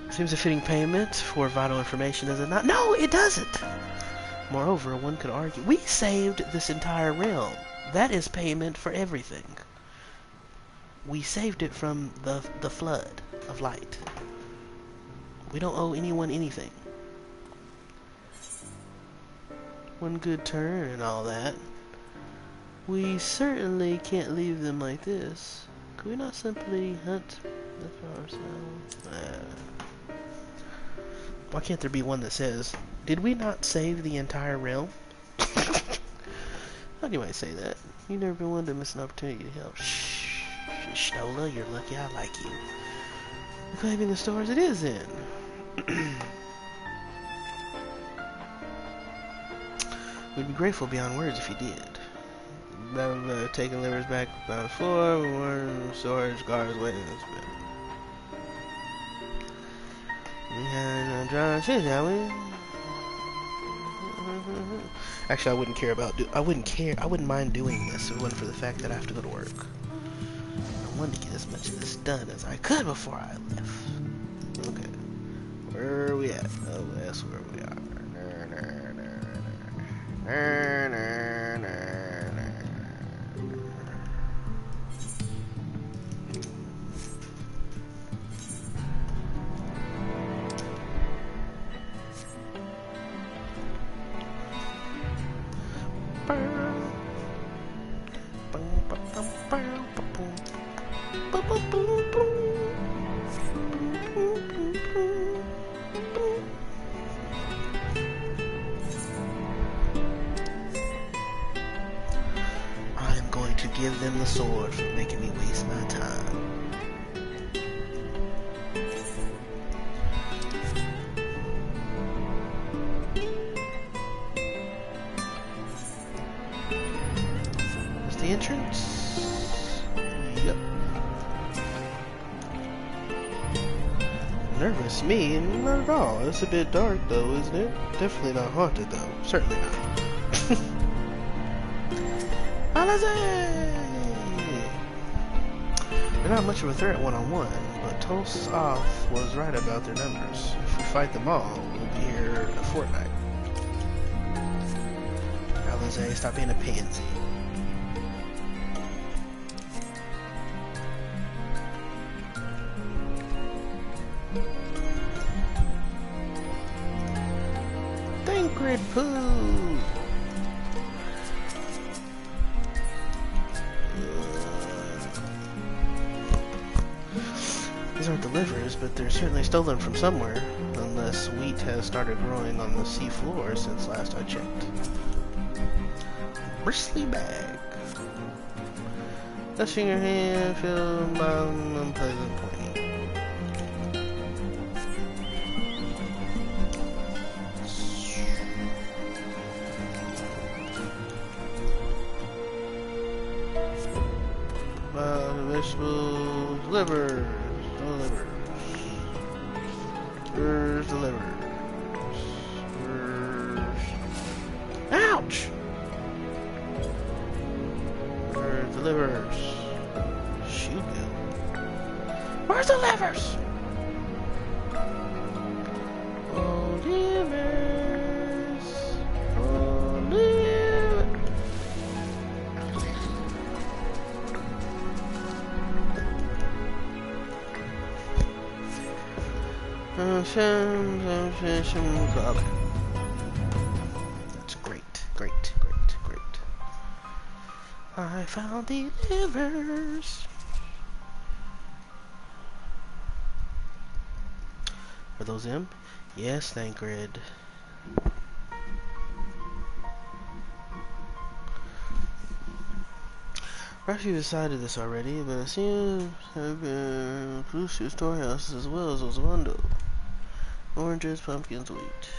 Seems a fitting payment for vital information, does it not? No, it doesn't! Moreover, one could argue, we saved this entire realm. That is payment for everything. We saved it from the flood of light. We don't owe anyone anything. One good turn and all that. We certainly can't leave them like this. Could we not simply hunt for ourselves? Why can't there be one that says, did we not save the entire realm? How do I say that? You never been one to miss an opportunity to help. Shh, Shnola, you're lucky I like you. Reclaiming the stars it is then. We'd be grateful beyond words if you did. Taking livers back on the floor, more storage, guards waiting in this bed. We had John shit, shall we? Actually, I wouldn't I wouldn't mind doing this if it wasn't for the fact that I have to go to work. I wanted to get as much of this done as I could before I left. Okay. Where are we at? Oh, that's where we are. I'm going to give them the sword for making me waste my time. There's the entrance. Yep. Nervous? Me? Not at all. It's a bit dark though, isn't it? Definitely not haunted though. Certainly not. They're not much of a threat one-on-one, but Tosoth was right about their numbers. If we fight them all, we'll be here a fortnight. Alize, stop being a pansy. Thancred Pooh! These aren't the livers, but they're certainly stolen from somewhere, unless wheat has started growing on the sea floor since last I checked. Bristly bag. Touching your hand, feel unpleasant pointing. Vegetables, livers. Where's the livers? Ouch! Where's the livers? Shoot you. Where's the livers? Oh, livers. Oh, livers. Okay. That's great, great, great, great. I found the livers. Are those them? Yes, Thancred. Perhaps you decided this already, but it seems to have been crucial storehouses as well as those Ozondo. Oranges, pumpkins, wheat.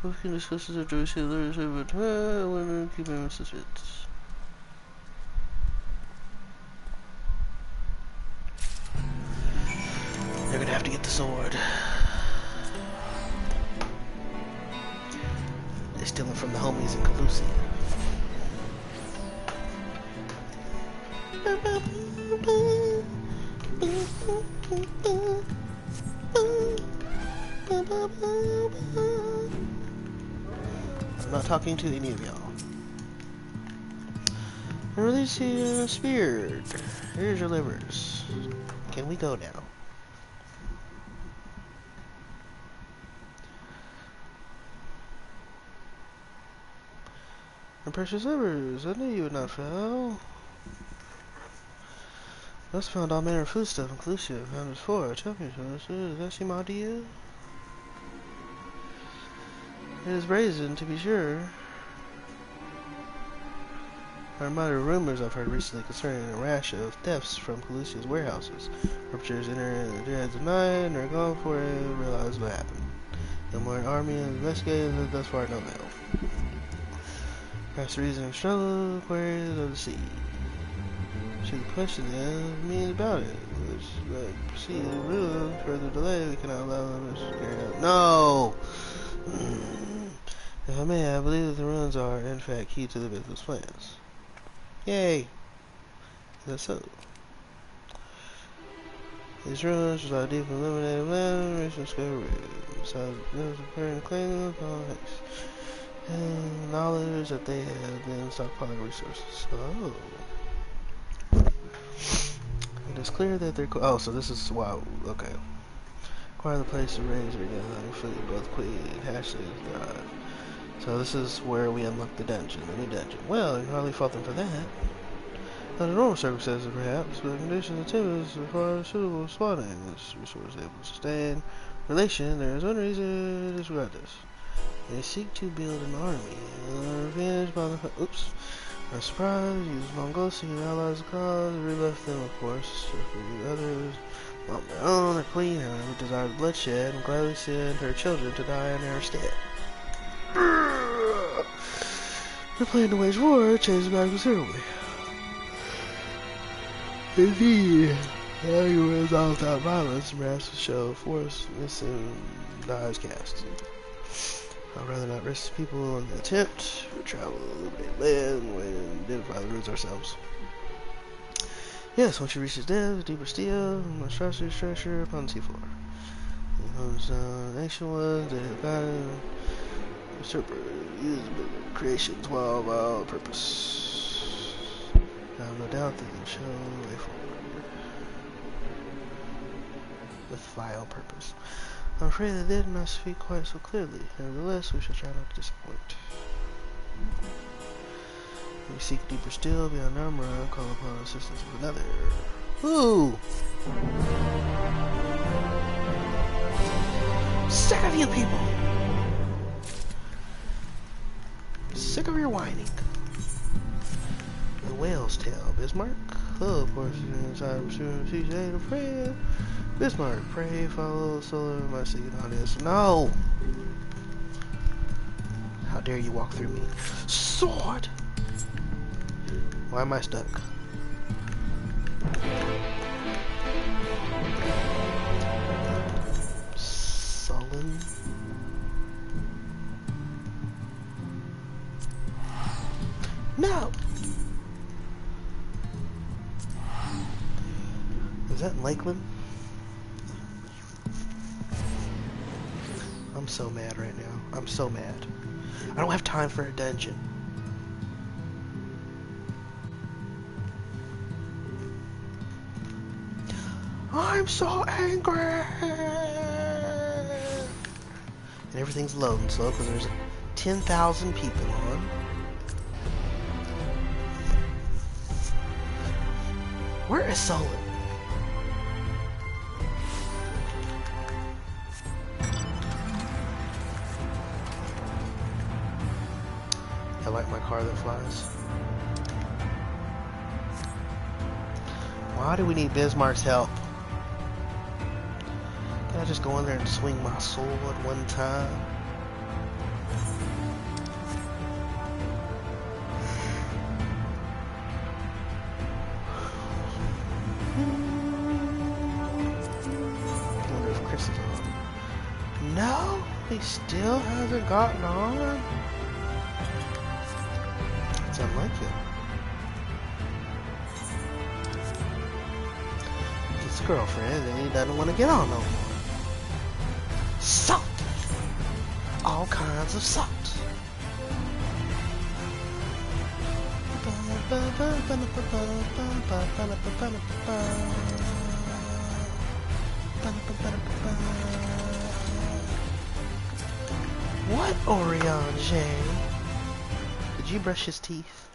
We can discuss this after we see the letters over time. Women keep in suspense. They're gonna have to get the sword. They're stealing from the homies in Calusia. I'm not talking to any of y'all. Release you speared. Here's your livers. Can we go now? My precious livers, I knew you would not fail. I also found all manner of foodstuff, inclusive. Found this for. Tell me, does that seem odd to you? It is brazen, to be sure. I reminder rumors I've heard recently concerning a rash of thefts from Calusia's warehouses. Perpetrators enter the dreads of night and are gone before they realize what happened. The more army of investigators has thus far no avail. Perhaps the reason of struggle, queries of the sea. So the question is, mean about it. Let's proceed to rule. Further delay, we cannot allow them to carry out. No! If I may, I believe that the ruins are, in fact, key to the business plans. Yay! That's so. These ruins reside deep in illuminated land, recent discovery. Besides, there's a apparent claim upon and knowledge that they have been stockpiling resources. Oh. It is clear that they're. Oh, so this is wow. Okay. Acquire the place to raise or get fleet, both queen and hashtags drive. So this is where we unlock the dungeon, the new dungeon. Well, you can hardly fault them for that. Under normal circumstances, perhaps, but conditions of timidness require suitable spawning. This resource is able to sustain relation. There is one reason to disregard this. They seek to build an army. Revenge by the. Oops. Our surprise, use Mongols to allies the cause, rebuff them, of course. If the others want their own, or queen, who desires bloodshed, and gladly send her children to die in their stead. They're planning to wage war, change the battle considerably. Indeed, value is all without violence, perhaps to show force, missing, dies cast. I'd rather not risk people on the attempt. We travel illuminate land and identify the routes ourselves. Yes, once you reach its depth, deeper steel, monstrosity structure upon the seafloor. Ancient ones, they have gotten usurper, use the creation's wild purpose. I have no doubt that they'll show a way forward. With vile purpose. I'm afraid they did not speak quite so clearly. Nevertheless, we shall try not to disappoint. We seek deeper still beyond armor and call upon the assistance of another. Ooh! Sick of you people! Sick of your whining. The whale's tail, Bismarck. Oh, of course, inside pursuing future aid of friend. Bismarck, pray, follow, solar, my secret audience. No! How dare you walk through me? Sword! Why am I stuck? Sullen? No! Is that in Lakeland? I'm so mad right now. I'm so mad. I don't have time for a dungeon. I'm so angry! And everything's loading slow because there's 10,000 people on. Where is Solon? I like my car that flies. Why do we need Bismarck's help? Can I just go in there and swing my sword one time? I wonder if Chris is on. No, he still hasn't gotten on. It's unlike him. His girlfriend, and he doesn't want to get on no more. Salt! All kinds of salt. What, Orion J? Did you brush his teeth?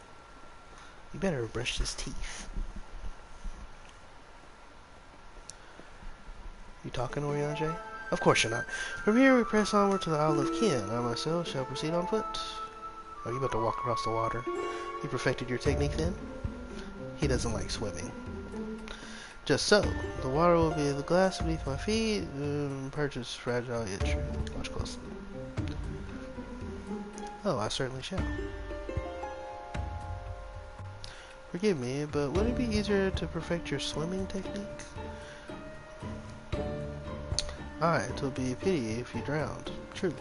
You better have brushed his teeth. You talking, Orion J? Of course you're not. From here we press onward to the Isle of Kin. I myself shall proceed on foot. Are you about to walk across the water? You perfected your technique then? He doesn't like swimming. Just so. The water will be the glass beneath my feet. Purchase fragile yet true. Watch closely. Oh, I certainly shall. Forgive me, but would it be easier to perfect your swimming technique? Aye, 'twill be a pity if you drowned, truly.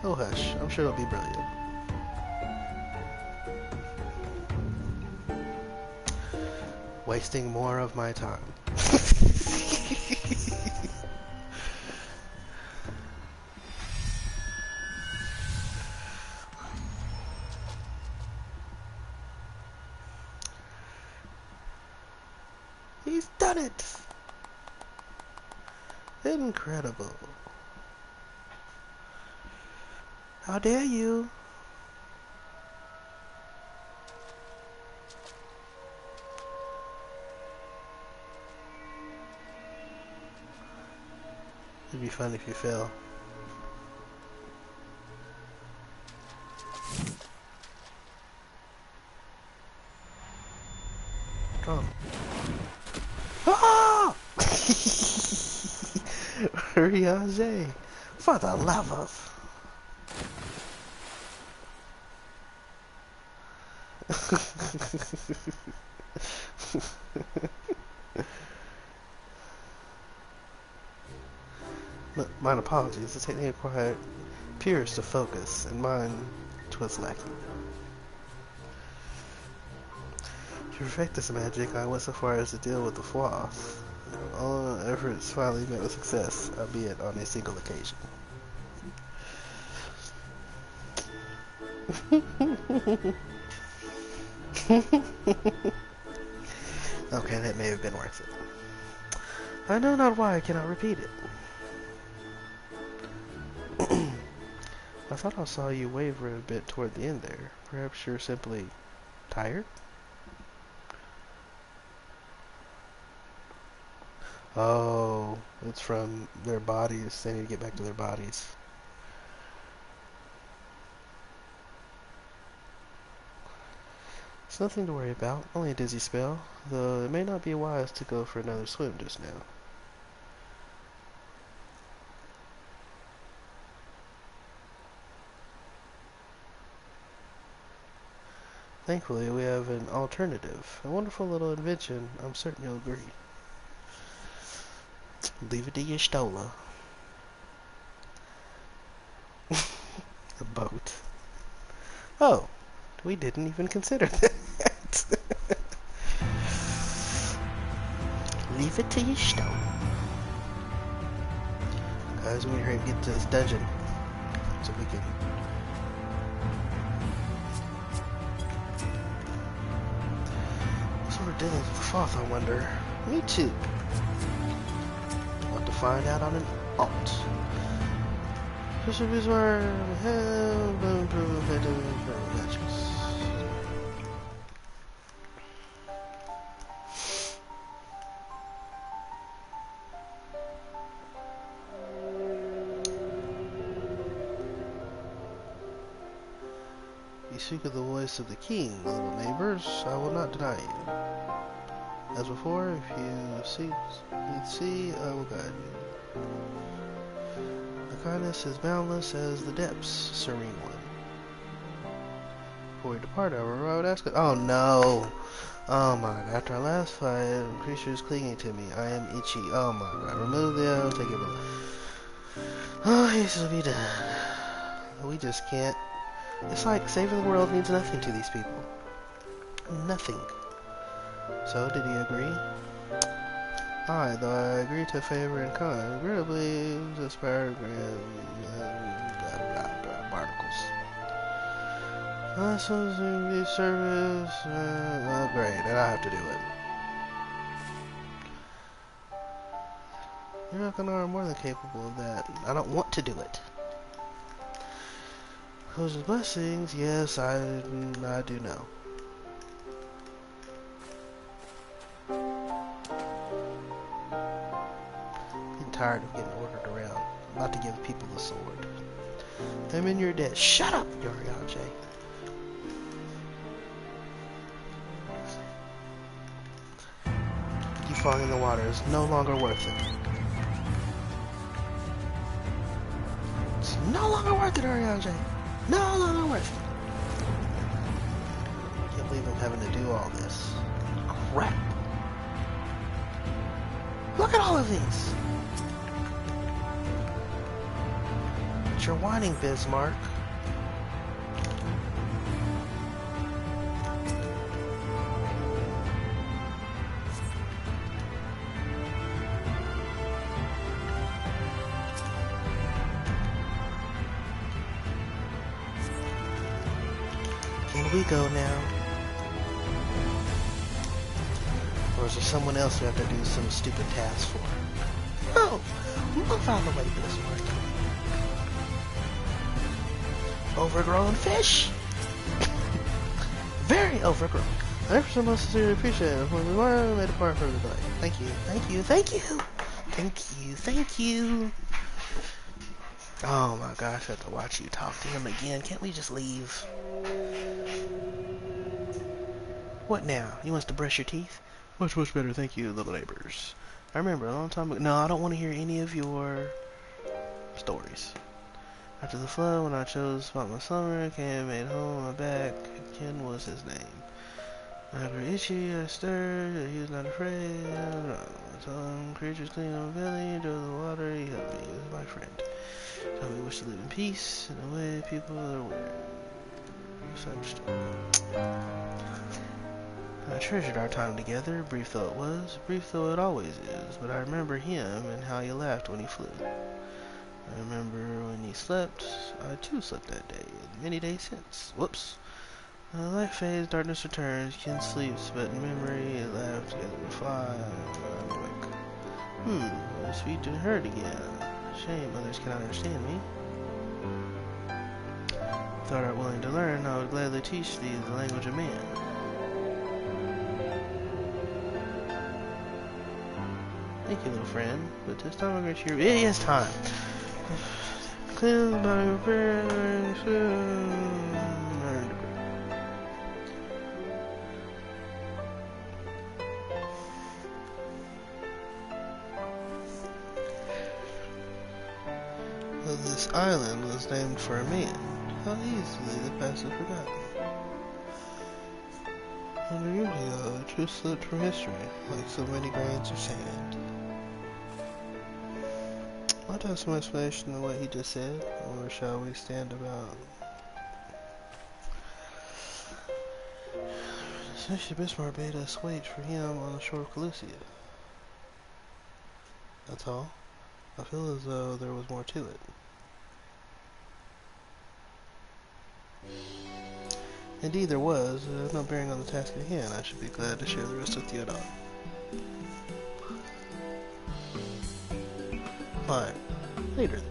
Oh hush, I'm sure it'll be brilliant. Wasting more of my time. He's done it! Incredible. How dare you? It'd be fun if you fell. Oh. Ah! Riage, for the love of. Mine apologies, the technique required peers to focus, and mine 'twas lacking. To perfect this magic, I went so far as to deal with the froth. All efforts finally met with success, albeit on a single occasion. Okay, that may have been worth it. I know not why I cannot repeat it. I thought I saw you waver a bit toward the end there. Perhaps you're simply tired? Oh, it's from their bodies. They need to get back to their bodies. It's nothing to worry about, only a dizzy spell, though it may not be wise to go for another swim just now. Thankfully, we have an alternative. A wonderful little invention. I'm certain you'll agree. Leave it to your Stola. A boat. Oh, we didn't even consider that. Leave it to your Stola. Guys, we need to hurry and get to this dungeon so we can. dealings with Foth, I wonder. Me too. Want to find out on an alt. This is where we have matches. You speak of the voice of the king, little neighbors. I will not deny you. As before, if you see, I will guide you. The kindness is boundless as the depths, serene one. Before we depart, however, I would ask it. Oh no! Oh my god, after our last fight, creatures clinging to me. I am itchy. Oh my god, remove the arrow, take it. Oh, this will be done. We just can't. It's like saving the world means nothing to these people. Nothing. So, did he agree? Aye, though I agree to favor in kind, agreeably to aspire grand barnacles. I suppose the service. Oh, great, and I have to do it. You're not gonna are more than capable of that. I don't want to do it. Those are blessings, yes, I do know. I'm tired of getting ordered around. I'm about to give people the sword. I'm in your debt. Shut up, Yoriache. You falling in the water is no longer worth it. It's no longer worth it, Yoriache. No longer worth it. Can't believe I'm having to do all this. Crap. Look at all of these. It's your whining, Bismarck. Can we go now? Or is there someone else we have to do some stupid task for? No! Move out of the way, Bismarck. Overgrown fish? Very overgrown. I never most sincerely appreciate it when we made a part for the delay. Thank you, thank you, thank you! Thank you, thank you! Oh my gosh, I have to watch you talk to him again. Can't we just leave? What now? You want us to brush your teeth? Much, much better, thank you, little neighbors. I remember a long time ago. No, I don't want to hear any of your stories. After the flood, when I chose to spot my summer, came and made home on my back. Ken was his name. I grew itchy, I stirred, he was not afraid. I told him creatures clean on my belly, drove the water, he helped me, he was my friend. Told me we wish to live in peace, in a way people are weird. Such I treasured our time together, brief though it was, brief though it always is, but I remember him and how he laughed when he flew. I remember when he slept, I too slept that day, and many days since. Whoops. Light fades, darkness returns, Ken sleeps, but in memory, laughed together we fly, I'm awake. My speech didn't hurt again. Shame others cannot understand me. Thou art willing to learn, I would gladly teach thee the language of man. Thank you, little friend, but this time I'm going to cheer. It is time! Cleanse by your prayers. This island was named for a man. How easily the past is forgotten. 100 years ago, the truth slipped from history, like so many grains of sand. I'll have some explanation of what he just said, or shall we stand about? Essentially, Bismarck bade us wait for him on the shore of Calusia. That's all. I feel as though there was more to it. Indeed there was. No bearing on the task at hand. I should be glad to share the rest with you at all. Fine. Later.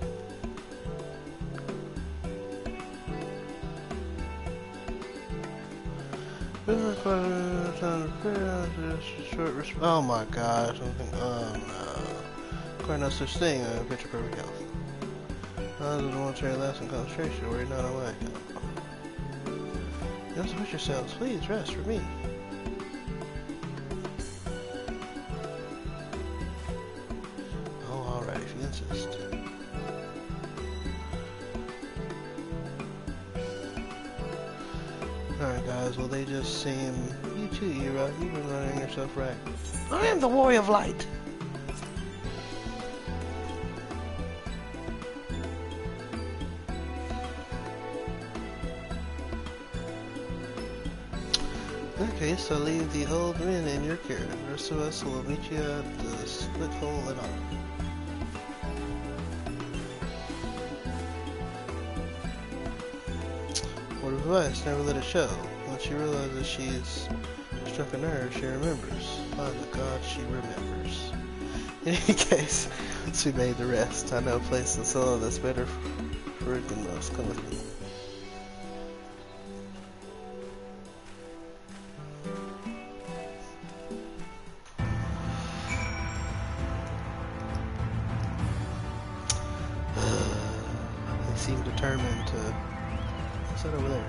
Oh my gosh. Oh no. Quite no such thing. Picture perfect health. I was the military lasting concentration. Worry not on my account. You don't push yourselves. Please rest for me. Oh, alright, if you insist. Alright guys, well they just seem... You too, Ira. You've been running yourself right. I am the Warrior of Light! In that case, I'll leave the old men in your care. The rest of us will meet you at the split hole at all. Word of advice, never let it show. Once she realizes she's struck a nerve, she remembers. By the God, she remembers. In any case, once we made the rest, I know a place in Solo that's better for it than most. Come with me. They seem determined to... What's that over there?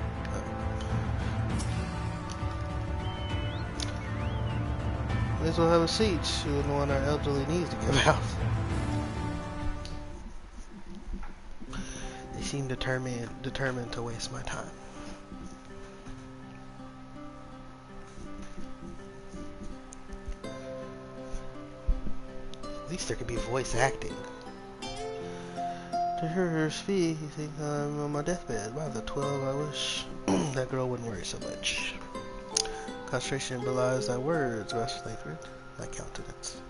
May as well have a seat. You wouldn't want our elderly knees to give out. They seem determined to waste my time. At least there could be voice acting. To hear her speak, you think I'm on my deathbed. By the 12, I wish that girl wouldn't worry so much. Concentration belies thy words, Master Langford. Thy countenance.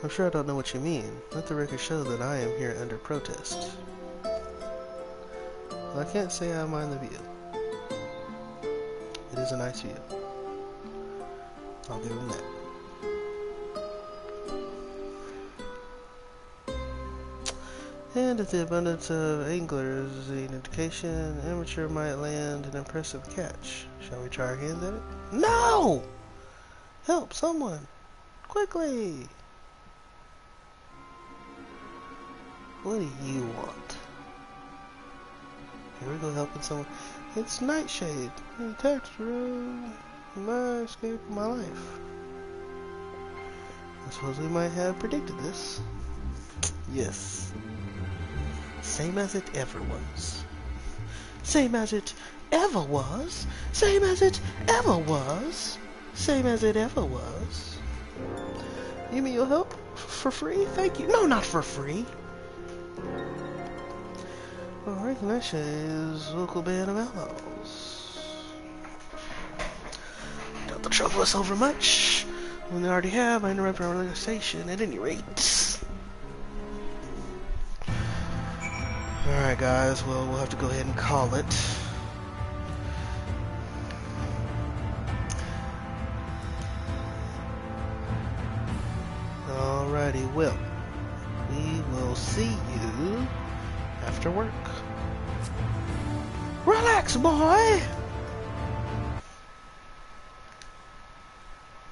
I'm sure I don't know what you mean. Let the record show that I am here under protest. Well, I can't say I mind the view. It is a nice view. I'll give him that. And if the abundance of anglers is an indication, an amateur might land an impressive catch. Shall we try our hands at it? No! Help, someone! Quickly! What do you want? Here we go, helping someone. It's Nightshade. He attacked my escape of my life. I suppose we might have predicted this. Yes. Same as it ever was. Same as it ever was. Same as it ever was. Same as it ever was. You mean you'll help? For free? Thank you. No, not for free. Alright, next is local band of outlaws. Don't have to trouble us over much. When they already have, I interrupt our relaxation at any rate. Alright guys, well we'll have to go ahead and call it. Alrighty, well, we will see you after work. Relax, boy!